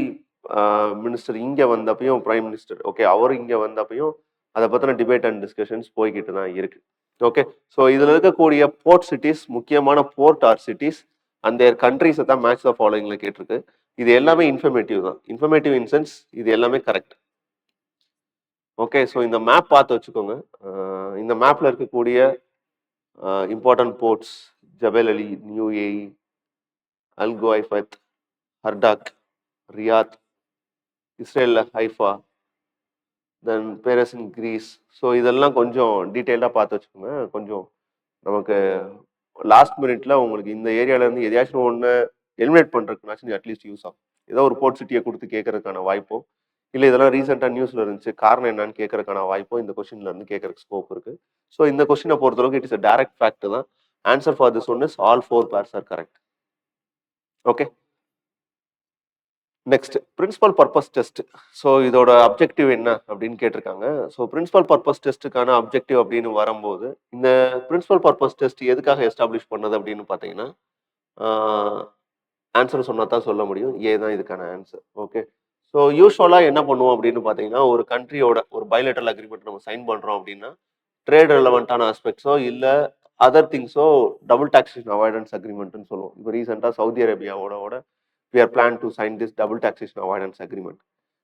மினிஸ்டர் இங்கே வந்தப்பையும் பிரைம் மினிஸ்டர் அவர் இங்கே வந்தப்பையும் அதை பற்றின டிபேட் அண்ட் டிஸ்கஷன்ஸ் போய்கிட்டு தான் இருக்கு. ஓகே, ஸோ இதில் இருக்கக்கூடிய போர்ட் சிட்டிஸ், முக்கியமான போர்ட் ஆர் சிட்டிஸ் அந்த கண்ட்ரிஸை தான் மேட்ச் த ஃபாலோயிங்ல கேட்டிருக்கு. இது எல்லாமே இன்ஃபர்மேட்டிவ் தான். இன்ஃபர்மேட்டிவ் இன் சென்ஸ் இது எல்லாமே கரெக்ட். ஓகே, ஸோ இந்த மேப் பார்த்து வச்சுக்கோங்க. இந்த மேப்ல இருக்கக்கூடிய இம்பார்ட்டன்ட் போர்ட்ஸ் ஜபல் அலி, யூஏஇ, அல் குவைஃபத், ஹர்டாக், ரியாத், இஸ்ரேலில் ஹைஃபா, தென் பேரஸ் இன் கிரீஸ். ஸோ இதெல்லாம் கொஞ்சம் டீட்டெயில்டாக பார்த்து வச்சுக்கோங்க. கொஞ்சம் நமக்கு லாஸ்ட் மினிட்ல உங்களுக்கு இந்த ஏரியாவிலேருந்து எதையாச்சும் ஒன்று எலிமினேட் பண்ணுறதுக்குனாச்சும் அட்லீஸ்ட் யூஸ் ஆகும். ஏதோ ஒரு போர்ட் சிட்டியை கொடுத்து கேட்கறதுக்கான வாய்ப்போ இல்லை இதெல்லாம் ரீசெண்டாக நியூஸ்ல இருந்துச்சு காரணம் என்னன்னு கேட்கறதுக்கான வாய்ப்போ இந்த கொஸ்டின்ல இருந்து கேட்கறதுக்கு ஸ்கோப் இருக்கு. ஸோ இந்த கொஸ்டினை பொறுத்தளவுக்கு it is a direct fact தான். Answer for this one is all 4 pairs are correct. Okay, next principal purpose test. So இதோட அப்ஜெக்டிவ் என்ன அப்படின்னு கேட்டிருக்காங்க. ஸோ பிரின்சிபல் பர்பஸ் டெஸ்ட்டுக்கான அப்ஜெக்டிவ் அப்படின்னு வரும்போது இந்த பிரின்சிபல் பர்பஸ் டெஸ்ட் எதுக்காக எஸ்டாப்ளிஷ் பண்ணது அப்படின்னு பார்த்தீங்கன்னா ஆன்சர் சொன்னா தான் சொல்ல முடியும். ஏ தான் இதுக்கான ஆன்சர். ஓகே, ஸோ யூஸ்வலாக என்ன பண்ணுவோம் அப்படின்னு பார்த்தீங்கன்னா ஒரு கண்ட்ரியோட ஒரு பைலேட்டரல் அக்ரிமெண்ட் நம்ம சைன் பண்ணுறோம் அப்படின்னா ட்ரேட் ரெலவெண்ட்டான ஆஸ்பெக்ட்ஸோ இல்லை அதர் திங்ஸோ டபுள் டாக்ஸேஷன் அவாய்டன்ஸ் அக்ரிமெண்ட்னு சொல்லுவோம். இப்போ ரீசெண்டாக Saudi அரேபியாவோட we are planned to sign this double taxation avoidance agreement.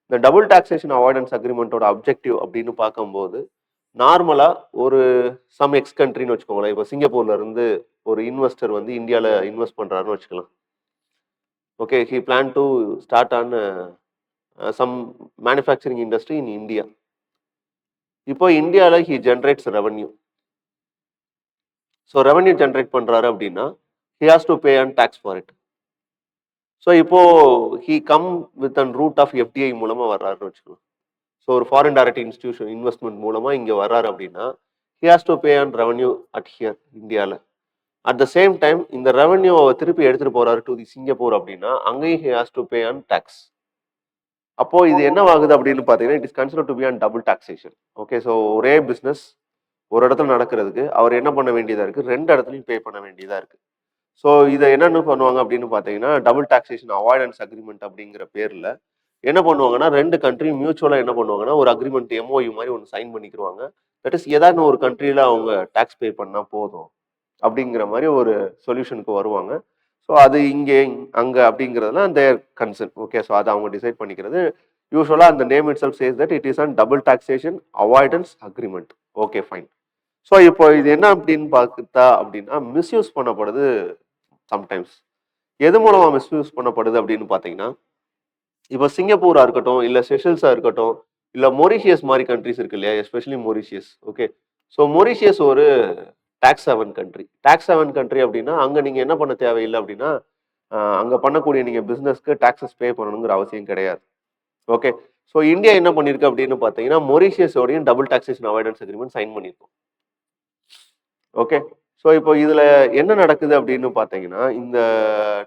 இந்த டபுள் டாக்ஸேஷன் அவாய்டன்ஸ் அக்ரிமெண்ட்டோட அப்ஜெக்டிவ் அப்படின்னு பார்க்கும்போது நார்மலா ஒரு சம் எக்ஸ் கண்ட்ரின்னு வச்சுக்கோங்களேன். இப்போ சிங்கப்பூர்ல இருந்து ஒரு இன்வெஸ்டர் வந்து இந்தியாவில் இன்வெஸ்ட் பண்றாருன்னு வச்சுக்கலாம். Okay, he plan to start on some manufacturing industry in India. இப்போ இந்தியாவில் he generates revenue. So revenue generate பண்றாரு அப்படின்னா he has to pay and tax for it. So இப்போ he come with an route of FDI மூலமா வர்றாருன்னு வச்சுக்கலாம். So ஒரு foreign direct institution investment மூலமா இங்கே வர்றாரு அப்படின்னா he has to pay and revenue at here இந்தியாவில். அட் த சேம் டைம் இந்த ரெவன்யூ திருப்பி எடுத்துட்டு போறாரு டு தி சிங்கப்பூர் அப்படின்னா அங்கேயும் he has to pay and tax. அப்போ இது என்ன ஆகுது அப்படின்னு பார்த்தீங்கன்னா it is consider to be and double taxation. Okay, so ஒரே பிஸ்னஸ் ஒரு இடத்துல நடக்கிறதுக்கு அவர் என்ன பண்ண வேண்டியதா இருக்கு, ரெண்டு இடத்துலையும் பே பண்ண வேண்டியதா இருக்கு. ஸோ இதை என்னென்னு பண்ணுவாங்க அப்படின்னு பார்த்தீங்கன்னா டபுள் டாக்ஸேஷன் அவாய்டன்ஸ் அக்ரிமெண்ட் அப்படிங்கிற பேரில் என்ன பண்ணுவாங்கன்னா ரெண்டு கண்ட்ரியும் மியூச்சுவலாக என்ன பண்ணுவாங்கன்னா ஒரு அக்ரிமெண்ட் எம்ஓயு மாதிரி ஒன்று சைன் பண்ணிக்கிடுவாங்க. தட் இஸ் ஏதாவது ஒரு கண்ட்ரியில் அவங்க டேக்ஸ் பே பண்ணால் போதும் அப்படிங்கிற மாதிரி ஒரு சொல்யூஷனுக்கு வருவாங்க. ஸோ அது இங்கே அங்கே அப்படிங்கிறதுலாம் அந்த கன்சர்ன். ஓகே, ஸோ அதை அவங்க டிசைட் பண்ணிக்கிறது. யூஸ்வலாக அந்த name it self says that it is an double taxation avoidance agreement. Okay, fine. So இப்போ இது என்ன அப்படின்னு பார்த்தா அப்படின்னா மிஸ்யூஸ் பண்ணப்படுது சம்டைம்ஸ். எது மூலமா மிஸ்யூஸ் பண்ணப்படுது அப்படின்னு பார்த்தீங்கன்னா இப்போ சிங்கப்பூரா இருக்கட்டும் இல்லை செஷல்ஸா இருக்கட்டும் இல்லை மொரிஷியஸ் மாதிரி கண்ட்ரிஸ் இருக்கு இல்லையா, especially Mauritius. Okay, so Mauritius ஒரு tax haven country. Tax haven country அப்படின்னா அங்கே நீங்கள் என்ன பண்ண தேவையில்லை அப்படின்னா அங்கே பண்ணக்கூடிய நீங்கள் பிஸ்னஸ்க்கு டாக்ஸஸ் பே பண்ணணுங்கிற அவசியம் கிடையாது. ஓகே, ஸோ இந்தியா என்ன பண்ணியிருக்கு அப்படின்னு பார்த்தீங்கன்னா மொரிஷியஸோடையும் double taxation avoidance agreement sign பண்ணியிருக்கோம். ஓகே, ஸோ இப்போ இதில் என்ன நடக்குது அப்படின்னு பார்த்தீங்கன்னா இந்த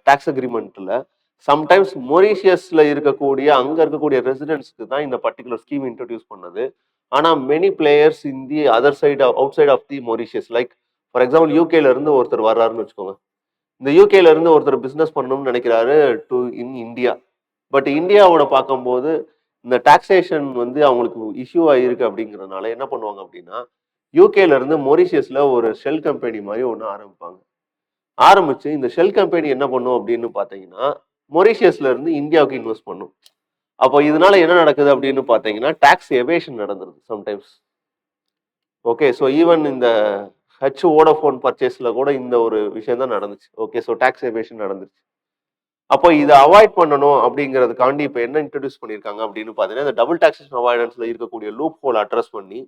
டாக்ஸ் அக்ரிமெண்ட்டில் சம்டைம்ஸ் மொரிஷியஸில் இருக்கக்கூடிய அங்கே இருக்கக்கூடிய ரெசிடென்ட்ஸ்க்கு தான் இந்த பர்டிகுலர் ஸ்கீம் இன்ட்ரடியூஸ் பண்ணது. ஆனால் many players in the other side outside of the Mauritius, like for example யூகேல இருந்து ஒருத்தர் வர்றாருன்னு வச்சுக்கோங்க. இந்த யூகேல இருந்து ஒருத்தர் பிஸ்னஸ் பண்ணணும்னு நினைக்கிறாரு டு இன் இந்தியா. பட் இந்தியாவோட பார்க்கும்போது இந்த டாக்ஸேஷன் வந்து அவங்களுக்கு இஷ்யூ ஆகிருக்கு அப்படிங்கிறதுனால என்ன பண்ணுவாங்க அப்படின்னா யூகேல இருந்து மொரிஷியஸ்ல ஒரு ஷெல் கம்பெனி மாதிரி ஒன்று ஆரம்பிப்பாங்க. ஆரம்பிச்சு இந்த ஷெல் கம்பெனி என்ன பண்ணும் அப்படின்னு பார்த்தீங்கன்னா மொரிஷியஸ்ல இருந்து இந்தியாவுக்கு இன்வெஸ்ட் பண்ணும். அப்போ இதனால என்ன நடக்குது அப்படின்னு பார்த்தீங்கன்னா டாக்ஸ் எவேஷன் நடந்துருது சம்டைம்ஸ். ஓகே, ஸோ ஈவன் இந்த வோடஃபோன் பர்ச்சேஸ்ல கூட இந்த ஒரு விஷயம் தான் நடந்துச்சு. ஓகே, ஸோ டாக்ஸ் எவேஷன் நடந்துச்சு. அப்போ இதை அவாய்ட் பண்ணணும் அப்படிங்கிறதுக்காண்டி இப்போ என்ன இன்ட்ரடியூஸ் பண்ணியிருக்காங்க அப்படின்னு பார்த்தீங்கன்னா இந்த டபுள் டாக்ஸேஷன் அவாய்டன்ஸ்ல இருக்கக்கூடிய லூப் ஹோல் அட்ரஸ் பண்ணி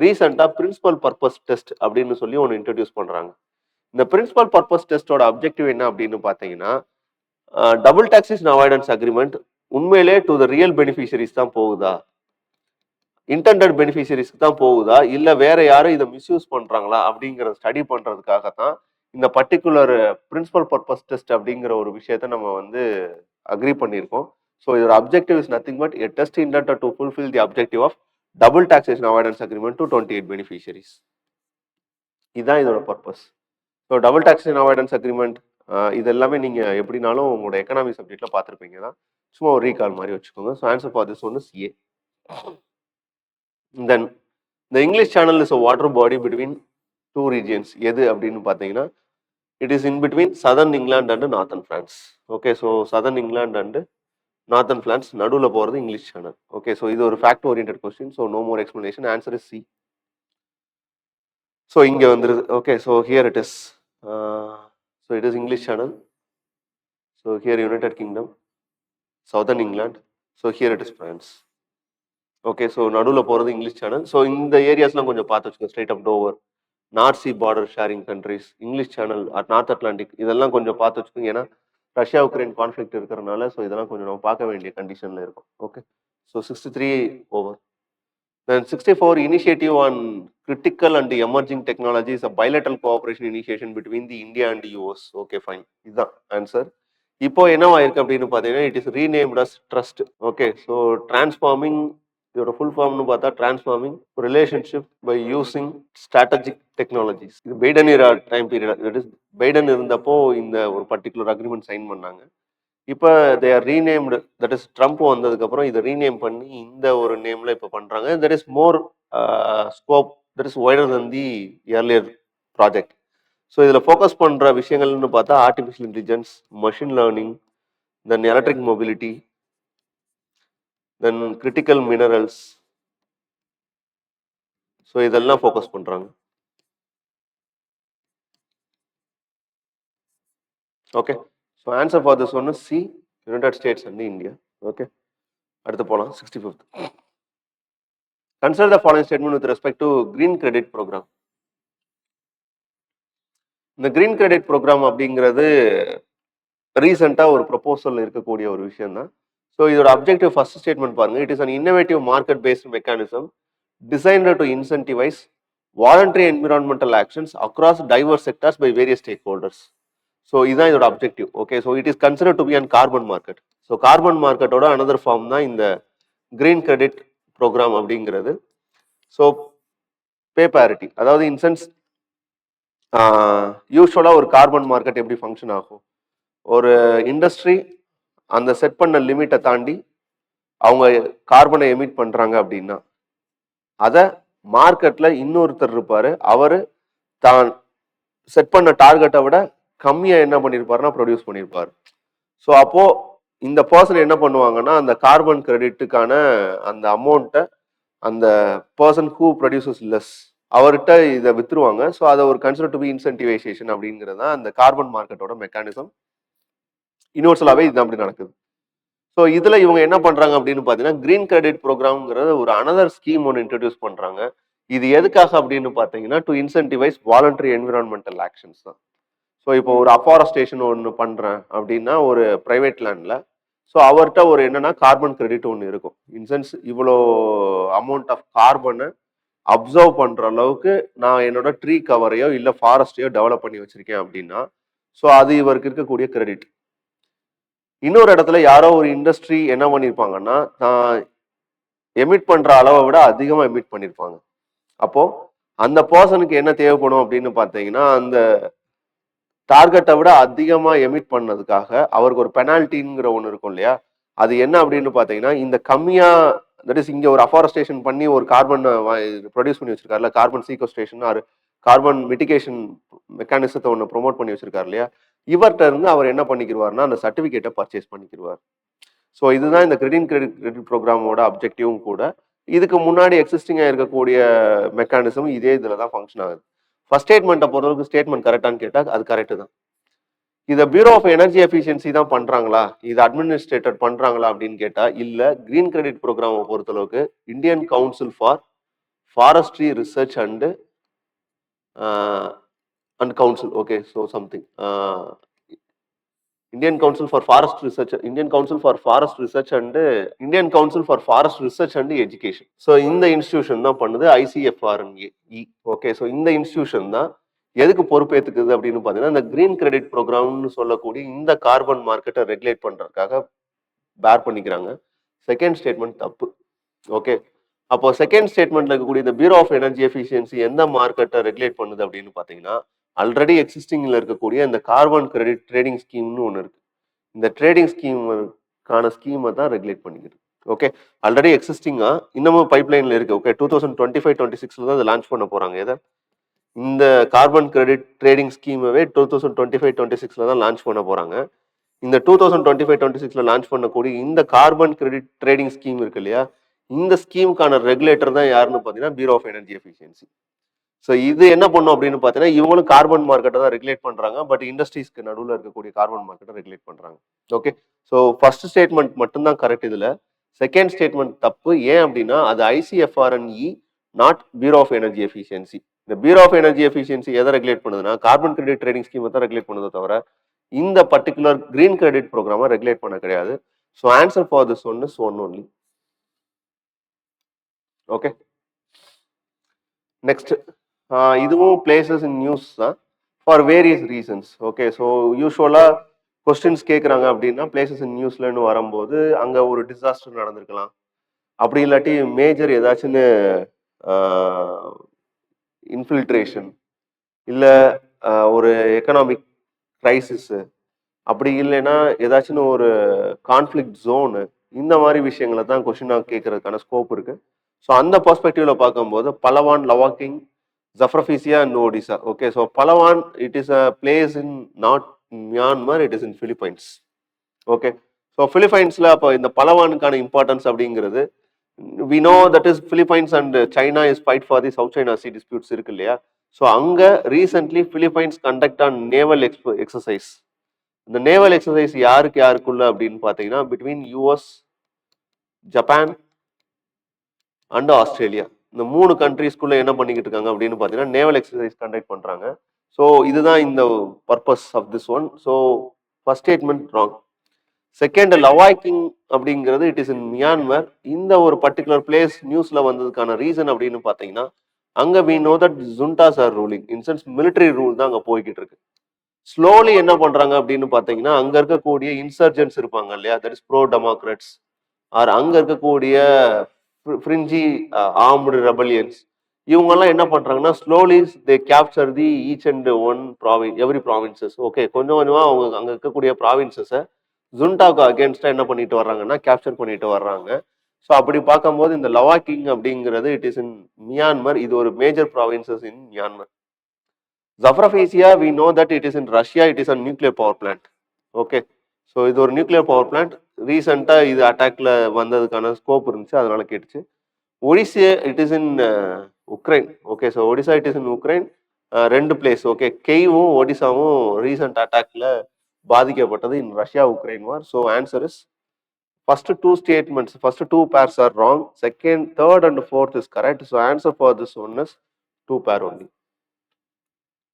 ரீசெண்டாக பிரின்சிபல் பர்பஸ் டெஸ்ட் அப்படின்னு சொல்லி ஒன்று இன்ட்ரடியூஸ் பண்ணுறாங்க. இந்த பிரின்சிபல் பர்பஸ் டெஸ்டோட அப்ஜெக்டிவ் என்ன அப்படின்னு பார்த்தீங்கன்னா டபுள் டாக்ஸேஷன் அவாய்டன்ஸ் அக்ரிமெண்ட் உண்மையிலே டு த ரியல் பெனிஃபிஷரிஸ் தான் போகுதா, இன்டெண்டட் பெனிஃபிஷரிஸ்க்கு தான் போகுதா, இல்லை வேற யாரும் இதை மிஸ்யூஸ் பண்ணுறாங்களா அப்படிங்கிற ஸ்டடி பண்ணுறதுக்காக தான் இந்த பர்டிகுலர் பிரின்சிபல் பர்பஸ் டெஸ்ட் அப்படிங்கிற ஒரு விஷயத்த நம்ம வந்து அக்ரி பண்ணியிருக்கோம். ஸோ இதோட objective is nothing but a test intended to fulfil the objective of double taxation avoidance agreement to 28 beneficiaries. இதுதான் இதோட purpose. So double taxation avoidance agreement இது எல்லாமே நீங்கள் எப்படினாலும் உங்களோட எக்கனாமி சப்ஜெக்டில் பார்த்துருப்பீங்க தான். சும்மா ஒரு ரீகால் மாதிரி வச்சுக்கோங்க. So answer for this one is A. Then the English Channel is a water body between two regions. எது அப்படின்னு பார்த்தீங்கன்னா it is in between southern England and northern France. Okay, so southern England and northern France நடுவில் போகிறது English Channel. Okay, so இது ஒரு fact oriented question. So no more explanation. Answer is C. So இங்கே வந்துருது. Okay, so here it is. So it is English channel. So here United kingdom, southern England. So here it is France. Okay, so நடுவில் போகிறது English channel. So இந்த ஏரியாஸ்லாம் கொஞ்சம் பார்த்து வச்சுக்கோங்க. Strait of Dover, North Sea border sharing countries, English Channel, North Atlantic, இதெல்லாம் கொஞ்சம் பார்த்து வச்சுக்கோங்க. ஏன்னா ரஷ்யா உக்ரைன் கான்ஃப்ளிக்ட் இருக்கிறனால ஸோ இதெல்லாம் கொஞ்சம் நம்ம பார்க்க வேண்டிய கண்டிஷனில் இருக்கும். Okay, so 63 over. Then 64 initiative on critical and emerging technologies, a bilateral cooperation initiation between the India and the US. Okay, fine. இதுதான் ஆன்சர். இப்போ என்னவாயிருக்கு அப்படின்னு பார்த்தீங்கன்னா it is renamed as TRUST. Okay, so transforming இதோட full ஃபார்ம்னு பார்த்தா transforming relationship by using strategic technologies. இது Biden time period, that is Biden இருந்தப்போ இந்த ஒரு பர்டிகுலர் அக்ரிமெண்ட் சைன் பண்ணாங்க. இப்போ they are renamed, that is Trump வந்ததுக்கப்புறம் இதை ரீநேம் பண்ணி இந்த ஒரு நேமில் இப்போ பண்ணுறாங்க. That is more scope, that is wider than the earlier project. So இதில் ஃபோக்கஸ் பண்ணுற விஷயங்கள்னு பார்த்தா ஆர்டிஃபிஷியல் இன்டெலிஜென்ஸ், மஷின் லேர்னிங், தென் எலக்ட்ரிக் மொபிலிட்டி, தென் கிரிட்டிக்கல் மினரல்ஸ். ஸோ இதெல்லாம் ஃபோக்கஸ் பண்ணுறாங்க. Okay, so answer for this one C, United states and India. Okay, அடுத்து போகலாம். 65th. Consider the following statement with respect to green credit program. இந்த green credit program அப்படிங்கிறது ரீசெண்டாக ஒரு proposal இருக்கக்கூடிய ஒரு விஷயம் தான். ஸோ இதோட அப்ஜெக்டிவ் ஃபர்ஸ்ட் ஸ்டேட்மெண்ட் பாருங்க. It is an innovative market based mechanism designed to incentivize voluntary environmental actions across diverse sectors by various stakeholders. So இதுதான் இதோட objective. Okay, so it is consider to be an carbon market. So carbon மார்க்கெட்டோட another form தான் இந்த green credit program அப்படிங்கிறது. So pay parity, அதாவது இன்சென்ஸ் யூஸ்வலாக ஒரு கார்பன் மார்க்கெட் எப்படி ஃபங்க்ஷன் ஆகும், ஒரு இண்டஸ்ட்ரி அந்த செட் பண்ண லிமிட்டை தாண்டி அவங்க கார்பனை எமிட் பண்ணுறாங்க அப்படின்னா அதை மார்க்கெட்டில் இன்னொருத்தர் இருப்பார், அவர் தான் செட் பண்ண டார்கெட்டை விட கம்மியாக என்ன பண்ணியிருப்பாருன்னா ப்ரொடியூஸ் பண்ணியிருப்பார். ஸோ அப்போது இந்த பர்சன் என்ன பண்ணுவாங்கன்னா அந்த கார்பன் கிரெடிட்டுக்கான அந்த அமௌண்ட்டை அந்த பர்சன் ஹூ ப்ரொடியூசஸ் லெஸ் அவர்கிட்ட இதை வித்துருவாங்க. ஸோ அதை ஒரு கன்சிடர் டு பி இன்சென்டிவைசேஷன் அப்படிங்கிறது தான் அந்த கார்பன் மார்க்கெட்டோட மெக்கானிசம். யூனிவர்சலாகவே இது அப்படி நடக்குது. ஸோ இதில் இவங்க என்ன பண்ணுறாங்க அப்படின்னு பார்த்தீங்கன்னா கிரீன் கிரெடிட் ப்ரோக்ராம்ங்கிறது ஒரு அனதர் ஸ்கீம் ஒன்று இன்ட்ரடியூஸ் பண்ணுறாங்க. இது எதுக்காக அப்படின்னு பார்த்தீங்கன்னா to incentivise voluntary environmental actions தான். ஸோ இப்போ ஒரு அஃபாரஸ்டேஷன் ஒன்று பண்ணுறேன் அப்படின்னா ஒரு ப்ரைவேட் லேண்டில், ஸோ அவர்கிட்ட ஒரு என்னன்னா கார்பன் கிரெடிட் ஒன்று இருக்கும். இன்சென்ஸ் இவ்வளோ அமௌண்ட் ஆஃப் கார்பனை அப்சர்வ் பண்ணுற அளவுக்கு நான் என்னோட ட்ரீ கவரையோ இல்லை ஃபாரஸ்டையோ டெவலப் பண்ணி வச்சிருக்கேன் அப்படின்னா ஸோ அது இவருக்கு இருக்கக்கூடிய கிரெடிட். இன்னொரு இடத்துல யாரோ ஒரு இண்டஸ்ட்ரி என்ன பண்ணியிருப்பாங்கன்னா தான் எமிட் பண்ணுற அளவை விட அதிகமாக எமிட் பண்ணியிருப்பாங்க. அப்போது அந்த பர்சனுக்கு என்ன தேவைப்படும் அப்படின்னு பார்த்தீங்கன்னா அந்த டார்கெட்டை விட அதிகமாக எமிட் பண்ணதுக்காக அவருக்கு ஒரு பெனால்ட்டிங்கிற ஒன்று இருக்கும் இல்லையா, அது என்ன அப்படின்னு பார்த்தீங்கன்னா இந்த கம்மியாக, தட் இஸ் இங்கே ஒரு அஃபாரஸ்டேஷன் பண்ணி ஒரு கார்பன் ப்ரொடியூஸ் பண்ணி வச்சிருக்காருல, carbon sequestration or carbon mitigation மெக்கானிசத்தை ஒன்று ப்ரொமோட் பண்ணி வச்சிருக்காரு இல்லையா, இவர்கிட்ட இருந்து அவர் என்ன பண்ணிக்கிடுவார்னா அந்த சர்டிஃபிகேட்டை பர்ச்சேஸ் பண்ணிக்கிடுவார். ஸோ இதுதான் இந்த கிரெடிட் ப்ரோக்ராமோட அப்ஜெக்டிவும் கூட. இதுக்கு முன்னாடி எக்ஸிஸ்டிங்காக இருக்கக்கூடிய மெக்கானிசம் இதே இதில் தான் ஃபங்க்ஷன் ஆகுது. ஃபர்ஸ்ட் ஸ்டேட்மெண்ட்டை பொறுத்தவரைக்கும் ஸ்டேட்மெண்ட் கரெக்டானு கேட்டால் அது கரெக்டு தான். இதை பியூரோ ஆஃப் எனர்ஜி எஃபிஷியன்சி தான் பண்ணுறாங்களா, இது அட்மினிஸ்ட்ரேட்டர் பண்ணுறாங்களா அப்படின்னு கேட்டால் இல்லை. கிரீன் கிரெடிட் ப்ரோக்ராமை பொறுத்தளவுக்கு Indian council for forestry research and council, okay, so something Indian council for forest research, Indian council for forest research and Indian council for forest research and education. So இந்த institution தான் பண்ணுது ICFRNE. Okay, so இந்த institution தான் எதுக்கு பொறுப்பேற்றுக்குது அப்படின்னு பார்த்தீங்கன்னா இந்த green credit ப்ரோக்ராம்னு சொல்லக்கூடிய இந்த கார்பன் மார்க்கெட்டை ரெகுலேட் பண்ணுறதுக்காக பேர் பண்ணிக்கிறாங்க. செகண்ட் ஸ்டேட்மெண்ட் தப்பு. ஓகே, அப்போ செகண்ட் ஸ்டேட்மெண்ட்ல இருக்கக்கூடிய இந்த பியூரோ ஆஃப் எனர்ஜி எஃபிஷியன்சி எந்த மார்க்கெட்டை ரெகுலேட் பண்ணுது அப்படின்னு பார்த்தீங்கன்னா ஆல்ரெடி எக்ஸிஸ்டிங்ல இருக்கக்கூடிய இந்த கார்பன் கிரெடிட் ட்ரேடிங் ஸ்கீம்னு ஒன்று இருக்கு. இந்த ட்ரேடிங் ஸ்கீமுக்கான ஸ்கீமை தான் ரெகுலேட் பண்ணிக்கிறது. ஓகே, ஆல்ரெடி எக்ஸிஸ்டிங்கா இன்னமும் பைப்லைன்ல இருக்கு. ஓகே, 2025-26 தான் லான்ச் பண்ண போறாங்க. எதை இந்த கார்பன் கிரெடிட் ட்ரேடிங் ஸ்கீமவே 2025-26 தான் லான்ச் பண்ண போறாங்க. இந்த 2025-26 லான்ச் பண்ணக்கூடிய இந்த கார்பன் கிரெடிட் ட்ரேடிங் ஸ்கீம் இருக்கு இல்லையா, இந்த ஸ்கீமுக்கான ரெகுலேட்டர் தான் யாருன்னு பார்த்தீங்கன்னா Bureau of Energy Efficiency. So இது என்ன பண்ணும் அப்படின்னு பார்த்தீங்கன்னா இவங்களும் கார்பன் மார்க்கெட்டை தான் ரெகுலேட் பண்ணுறாங்க, பட் இண்டஸ்ட்ரீஸ்க்கு நடுவில் இருக்கக்கூடிய கார்பன் மார்க்கெட்டை ரெகுலேட் பண்ணுறாங்க. ஓகே, ஸோ ஃபர்ஸ்ட் ஸ்டேட்மெண்ட் மட்டும்தான் கரெக்ட். இதில் செகண்ட் ஸ்டேட்மெண்ட் தப்பு. ஏன் அப்படின்னா அது ICFRNE, not Bureau of Energy Efficiency. இந்த பியூரோ ஆஃப் எனர்ஜி எஃபிஷியன்சி எதை ரெகுலேட் பண்ணுதுன்னா கார்பன் கிரெடிட் ட்ரேடிங் ஸ்கீமை தான் ரெகுலேட் பண்ணுதோ தவிர இந்த பர்டிகுலர் கிரீன் கிரெடிட் ப்ரோக்ராமை ரெகுலேட் பண்ண கிடையாது. So answer for this one is one only. Okay, next இதுவும் பிளேசஸ் இன் நியூஸ் தான் for various reasons. Okay, so யூஸ்வலாக கொஸ்டின்ஸ் கேட்குறாங்க அப்படின்னா பிளேசஸ் இன் நியூஸ்லன்னு வரும்போது அங்கே ஒரு டிசாஸ்டர் நடந்திருக்கலாம், அப்படி இல்லாட்டி மேஜர் ஏதாச்சும் இன்ஃபில்ட்ரேஷன் இல்லை ஒரு எக்கனாமிக் க்ரைசிஸு, அப்படி இல்லைன்னா ஏதாச்சும் ஒரு கான்ஃப்ளிக்ட் ஜோனு, இந்த மாதிரி விஷயங்களை தான் கொஸ்டினாக கேட்கறதுக்கான ஸ்கோப் இருக்கு. ஸோ அந்த பர்ஸ்பெக்டிவ்ல பார்க்கும்போது பலவான், லவாக்கிங், ஜஃப்ரஃபீசியா and Odesa. Okay, so Palawan it is a place in not Myanmar, it is in Philippines. Okay, so பிலிப்பைன்ஸ்ல அப்போ இந்த பலவானுக்கான இம்பார்ட்டன்ஸ் அப்படிங்கிறது we know that is Philippines and China is fight for the South China Sea disputes இருக்கு இல்லையா. So அங்கே recently Philippines conduct an naval exercise. இந்த naval exercise யாருக்கு யாருக்குள்ள அப்படின்னு பார்த்தீங்கன்னா between US, Japan and Australia, இந்த 3 கண்ட்ரீஸ்குள்ள என்ன பண்ணிக்கிட்டு இருக்காங்க அப்படின்னு பார்த்தீங்கன்னா நேவல் எக்ஸசைஸ் கண்டக்ட் பண்ணுறாங்க. ஸோ இதுதான் இந்த purpose of this one. So first statement wrong. Second, லவாக்கிங் அப்படிங்கிறது இட் இஸ் இன் மியான்மர். இந்த ஒரு பர்டிகுலர் பிளேஸ் நியூஸ்ல வந்ததுக்கான ரீசன் அப்படின்னு பார்த்தீங்கன்னா அங்கே we know that juntas are ruling, in sense military rule தான் அங்கே போய்கிட்டு இருக்கு. ஸ்லோலி என்ன பண்றாங்க அப்படின்னு பார்த்தீங்கன்னா அங்க இருக்கக்கூடிய இன்சர்ஜென்ட்ஸ் இருப்பாங்க இல்லையா, that is pro democrats or அங்க இருக்கக்கூடிய ஃப்ரிஞ்சி ஆர்ம்டு ரெபலியன்ஸ், இவங்கெல்லாம் என்ன பண்றாங்கன்னா slowly they capture the each and one every provinces. Okay, கொஞ்சம் கொஞ்சமா அவங்க அங்க இருக்கக்கூடிய ப்ராவின்சஸை ஜுண்டாவுக்கு அகேன்ஸ்டா என்ன பண்ணிட்டு வர்றாங்கன்னா கேப்சர் பண்ணிட்டு வர்றாங்க. ஸோ அப்படி பார்க்கும்போது இந்த லவாக்கிங் அப்படிங்கிறது இட் இஸ் இன் மியான்மர், இது ஒரு major provinces in Myanmar. Zaporizhzhia, we know that it is in Russia, it is a nuclear power plant. Okay, so இது ஒரு நியூக்ளியர் பவர் பிளான்ட். ரீசெண்டாக இது அட்டாக்ல வந்ததுக்கான ஸ்கோப் இருந்துச்சு, அதனால கேட்டுச்சு. Odesa it is in Ukraine. Okay, so Odesa it is in Ukraine. 2 place. Okay, கெய்வும் ஒடிசாவும் ரீசெண்ட் அட்டாக்ல பாதிக்கப்பட்டது in Russia Ukraine war. So answer is first 2 statements, first 2 pairs are wrong, second, third and fourth is correct. So answer for this one is 2 பேர் only.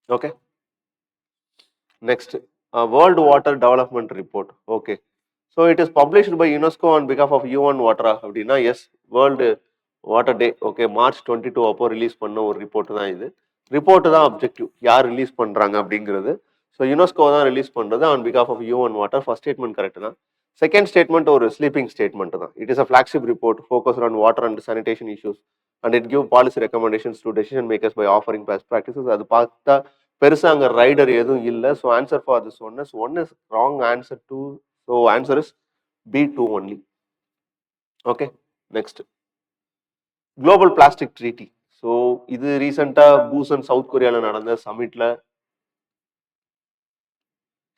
Okay, next, World Water Development Report. Okay, so it is published by UNESCO on behalf of UN Water அப்படின்னா yes, World Water Day. Okay, March 22 அப்போ release பண்ண ஒரு report தான் இது. Report தான் objective, யார் release பண்றாங்க அப்படிங்கிறது. ஸோ யுனெஸ்கோ தான் ரிலீஸ் பண்றது ஆன் பிகாஃப் of UN water. First statement correct தான். செகண்ட் ஸ்டேட்மெண்ட் ஒரு ஸ்லீப்பிங் ஸ்டேட்மெண்ட் தான். It is a flagship report focused on water and sanitation issues and it give policy recommendations to decision makers by offering best practices. அது பார்த்தா பெருசா அங்க rider எதுவும் இல்லை. So answer for this one is wrong answer 2. So answer is B2 only. Okay, next, global plastic treaty. So இது ரீசெண்டா பூசன் south கொரியாவில் நடந்த சமிட்ல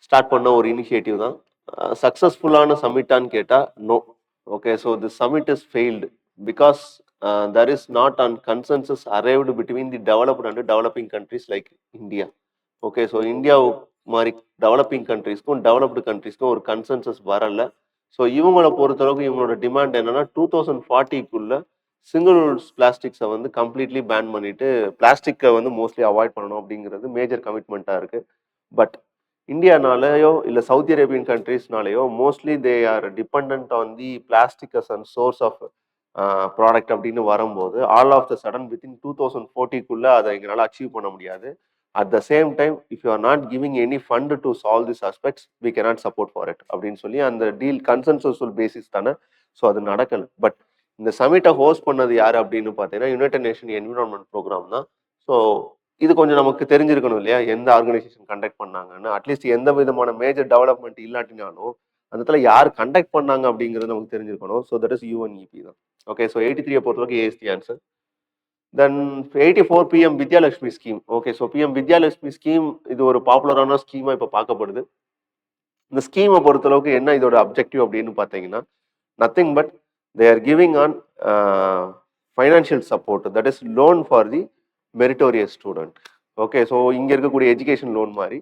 ஸ்டார்ட் பண்ண ஒரு இனிஷியேட்டிவ் தான். சக்சஸ்ஃபுல்லான சமிட்டான்னு கேட்டா no. Okay, so this summit is failed because there is not on consensus arrived between the developed and developing countries like India. Okay, so India மாதிரி டெவலப்பிங் கண்ட்ரீஸ்க்கும் டெவலப்டு கண்ட்ரீஸ்க்கும் ஒரு கன்சென்சஸ் வரல. ஸோ இவங்கள பொறுத்தளவுக்கு இவங்களோட டிமாண்ட் என்னன்னா 2040க்குள்ள சிங்கிள் யூஸ் பிளாஸ்டிக்ஸை வந்து completely pan பண்ணிட்டு பிளாஸ்டிக்கை வந்து மோஸ்ட்லி அவாய்ட் பண்ணணும் அப்படிங்கிறது மேஜர் கமிட்மெண்ட்டாக இருக்கு. பட் இந்தியானாலேயோ இல்லை சவுதி அரேபியன் கண்ட்ரீஸ்னாலேயோ mostly they are depend on the plastic as and source of product அப்படின்னு வரும்போது all of the sudden within 2040க்குள்ள அதை எங்களால் அச்சீவ் பண்ண முடியாது. At the same time if you are not giving any fund to solve this aspects we cannot support for it அப்படின்னு சொல்லி அந்த டீல் கன்சென்சஸுவல் பேசிஸ் தானே. ஸோ அது நடக்கலை. பட் இந்த சமிட்டை ஹோஸ்ட் பண்ணது யார் அப்படின்னு பார்த்தீங்கன்னா யுனைடெட் நேஷன் என்விரான்மெண்ட் ப்ரோக்ராம் தான். ஸோ இது கொஞ்சம் நமக்கு தெரிஞ்சிருக்கணும் இல்லையா, எந்த ஆர்கனைசேஷன் கண்டக்ட் பண்ணாங்கன்னு. அட்லீஸ்ட் எந்த விதமான மேஜர் டெவலப்மெண்ட் இல்லாட்டினாலும் அந்த இடத்துல யார் கண்டக்ட் பண்ணாங்க அப்படிங்கிறது நமக்கு தெரிஞ்சிருக்கணும். ஸோ தட் இஸ் UNEP தான். ஓகே, ஸோ 83 பொறுத்தவரைக்கும் A is the answer. Then 84 PM Vidyalakshmi scheme. Okay, so PM Vidyalakshmi scheme இது ஒரு பாப்புலரான ஸ்கீமாக இப்போ பார்க்கப்படுது. இந்த ஸ்கீமை பொறுத்தளவுக்கு என்ன இதோட அப்ஜெக்டிவ் அப்படின்னு பார்த்தீங்கன்னா nothing but they are giving on financial support, that is loan for the meritorious student. Okay, so இங்கே இருக்கக்கூடிய எஜுகேஷன் லோன் மாதிரி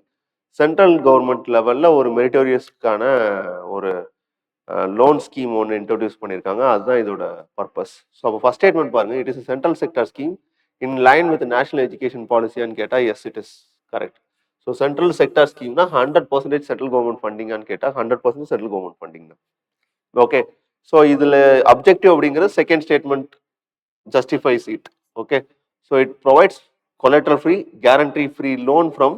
சென்ட்ரல் கவர்மெண்ட் லெவலில் ஒரு மெரிட்டோரியஸ்க்கான ஒரு லோன் ஸ்கீம் ஒன்று இன்ட்ரோடியூஸ் பண்ணியிருக்காங்க. அதுதான் இதோட பர்பஸ். ஸோ அப்போ ஃபர்ஸ்ட் ஸ்டேட்மெண்ட் பாருங்க, it is central sector scheme in line with national education பாலிசியான்னு கேட்டால் yes, it is correct. So central sector ஸ்கீம்னா 100% சென்ட்ரல் கவர்மெண்ட் ஃபண்டிங்கான்னு கேட்டால் 100% சென்ட்ரல் கவர்மெண்ட் ஃபண்டிங் தான். ஓகே, ஸோ இதில் அப்ஜெக்டிவ் அப்படிங்கிறது second statement justifies it. Okay, so it provides collateral free, guarantee free loan from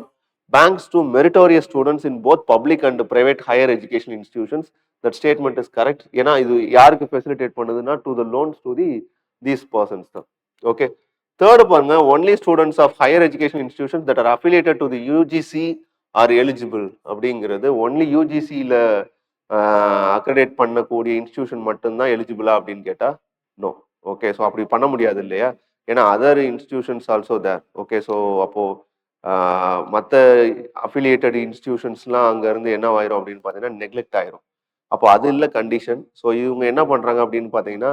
banks to meritorious students in both public and private higher education institutions. That statement is correct. ஏன்னா இது யாருக்கு facilitate பண்ணுதுன்னா to the loans to these persons தான். Okay, third பாருங்க, only students of higher education institutions that are affiliated to the UGC are eligible அப்படிங்கிறது only UGCல accredit பண்ணக்கூடிய institution மட்டும்தான் எலிஜிபிளா அப்படின்னு கேட்டா நோ. ஓகே, ஸோ அப்படி பண்ண முடியாது இல்லையா, ஏன்னா அதர் இன்ஸ்டிடியூஷன்ஸ் ஆல்சோ தேர். ஓகே, ஸோ அப்போ மற்ற அஃபிலியேட்டட் இன்ஸ்டிடியூஷன்ஸ்லாம் அங்கேருந்து என்ன ஆயிரும் அப்படின்னு பார்த்தீங்கன்னா நெக்லெக்ட் ஆயிரும். அப்போ அது இல்லை கண்டிஷன். ஸோ இவங்க என்ன பண்ணுறாங்க அப்படின்னு பார்த்தீங்கன்னா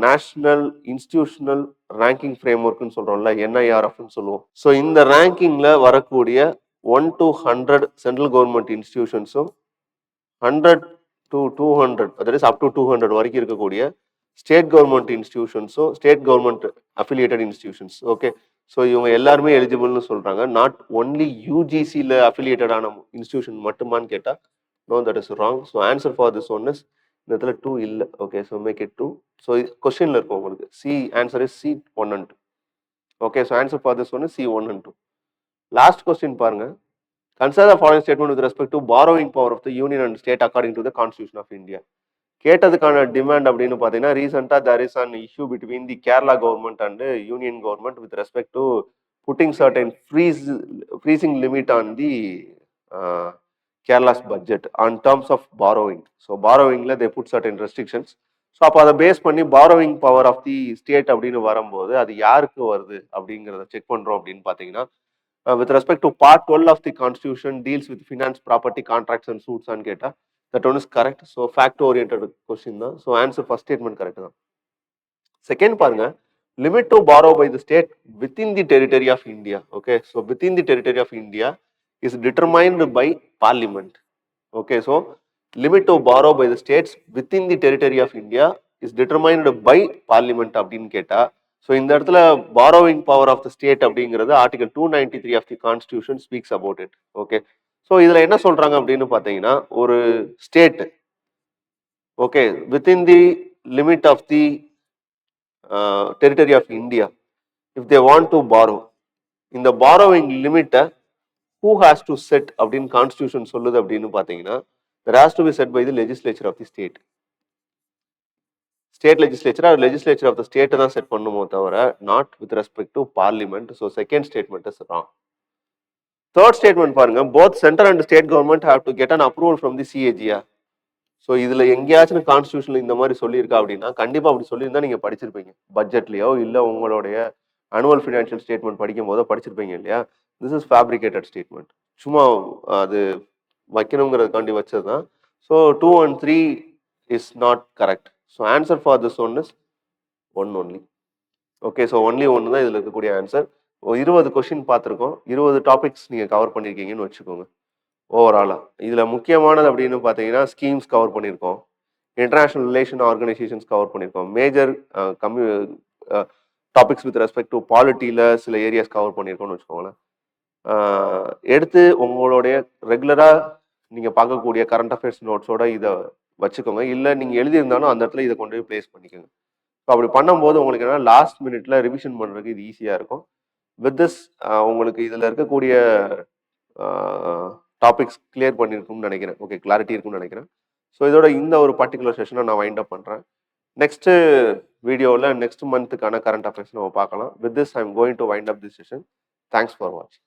நேஷ்னல் இன்ஸ்டிடியூஷனல் ரேங்கிங் ஃப்ரேம் ஒர்க்னு சொல்கிறோம்ல, NIRFன்னு சொல்லுவோம். ஸோ இந்த ரேங்கிங்கில் வரக்கூடிய 1 to 100 central government இன்ஸ்டிடியூஷன்ஸும் 100 to 200, that is up to 200 வரைக்கும் இருக்கக்கூடிய ஸ்டேட் கவர்மெண்ட் இன்ஸ்டிடியூஷன்ஸும் state government affiliated institutions. Okay, so இவங்க எல்லாருமே எலிஜிபிள்னு சொல்றாங்க. நாட் ஒன்லி யூஜிசியில் அஃபிலியேட்டடான இன்ஸ்டிடியூஷன் மட்டுமான்னு கேட்டால் no, that is wrong. So answer for this one is இந்த இடத்துல 2 இல்லை. Okay, so make it 2. So கொஸ்டின்ல இருக்கும் உங்களுக்கு C, answer is C1 and 2. Okay, so answer for this one is C1 and 2. Last question பாருங்க. Consider the following statement with respect to borrowing power of the union and state according to the Constitution of India. கேட்டதுக்கான demand அப்படின்னு பார்த்தீங்கன்னா ரீசெண்டாக there is an issue between the Kerala government and the union government with respect to putting certain freezing limit on the Kerala's budget on terms of borrowing. So borrowingல they put certain restrictions. So அப்போ அதை base பண்ணி borrowing power of the state அப்படின்னு வரும்போது அது யாருக்கு வருது அப்படிங்கிறத check பண்ணுறோம் அப்படின்னு பார்த்தீங்கன்னா with respect to part 12 of the constitution deals with finance, property, contracts and suits and கேட்டா that one is correct. So fact oriented question தான். So answer first statement correct தான். Second பாருங்க, limit to borrow by the state within the territory of India. Okay, so within the territory of India is determined by parliament. Okay, so limit to borrow by the states within the territory of India is determined by parliament அப்படின்னு கேட்டா, so இந்த இடத்துல borrowing power of the state அப்படிங்கிறது article 293 of the constitution speaks about it. Okay, so இதில் என்ன சொல்றாங்க அப்படின்னு பார்த்தீங்கன்னா ஒரு state okay within the limit of the territory of India if they want to borrow, இந்த பாரோவிங் லிமிட்டை who has to set அப்படின்னு கான்ஸ்டியூஷன் சொல்லுது அப்படின்னு பார்த்தீங்கன்னா that has to be set by the legislature of the state. State legislature அது legislature of the ஸ்டேட்டை தான் set பண்ணுமோ தவிர not with respect to parliament. So second statement is wrong. Third statement பாருங்க, both central and state government have to get an approval from the CAGR. ஸோ இதில் எங்கேயாச்சும் கான்ஸ்டியூஷனில் இந்த மாதிரி சொல்லியிருக்கா அப்படின்னா கண்டிப்பாக அப்படி சொல்லியிருந்தா நீங்கள் படிச்சிருப்பீங்க பட்ஜெட்லையோ இல்லை உங்களுடைய அனுவல் ஃபினான்ஷியல் ஸ்டேட்மெண்ட் படிக்கும் போதோ படிச்சிருப்பீங்க இல்லையா. திஸ் இஸ் ஃபேப்ரிகேட்டட் ஸ்டேட்மெண்ட், சும்மா அது வைக்கணுங்கிறதுக்காண்டி வச்சது தான். So 2 and 3 is not correct. So answer for this one is 1 only. Okay, so only 1 தான் இதில் இருக்கக்கூடிய ஆன்சர். 20 கொஸ்டின் பார்த்துருக்கோம், 20 டாபிக்ஸ் நீங்கள் கவர் பண்ணியிருக்கீங்கன்னு வச்சுக்கோங்க ஓவராலாக. இதில் முக்கியமானது அப்படின்னு பார்த்தீங்கன்னா ஸ்கீம்ஸ் கவர் பண்ணியிருக்கோம், இன்டர்நேஷ்னல் ரிலேஷன் ஆர்கனைசேஷன்ஸ் கவர் பண்ணியிருக்கோம், major topics with respect to பாலிட்டியில் சில ஏரியாஸ் கவர் பண்ணியிருக்கோம்னு வச்சுக்கோங்களேன். எடுத்து உங்களுடைய ரெகுலராக நீங்கள் பார்க்கக்கூடிய கரண்ட் அஃபேர்ஸ் நோட்ஸோட இதை வச்சுக்கோங்க. இல்லை நீங்கள் எழுதியிருந்தாலும் அந்த இடத்துல இதை கொண்டு போய் பிளேஸ் பண்ணிக்கோங்க. ஸோ அப்படி பண்ணும்போது உங்களுக்கு என்ன லாஸ்ட் மினிட்ல ரிவிஷன் பண்ணுறதுக்கு இது ஈஸியாக இருக்கும். வித் திஸ் உங்களுக்கு இதில் இருக்கக்கூடிய டாபிக்ஸ் கிளியர் பண்ணியிருக்கும்னு நினைக்கிறேன். ஓகே, கிளாரிட்டி இருக்கும்னு நினைக்கிறேன். ஸோ இதோட இந்த ஒரு பர்டிகுலர் செஷனை நான் வைண்ட் அப் பண்ணுறேன். நெக்ஸ்ட் வீடியோவில் நெக்ஸ்ட் மந்த்துக்கான கரண்ட் அஃபேர்ஸ் நம்ம பார்க்கலாம். With this I am going to wind up this session. Thanks for வாட்சிங்.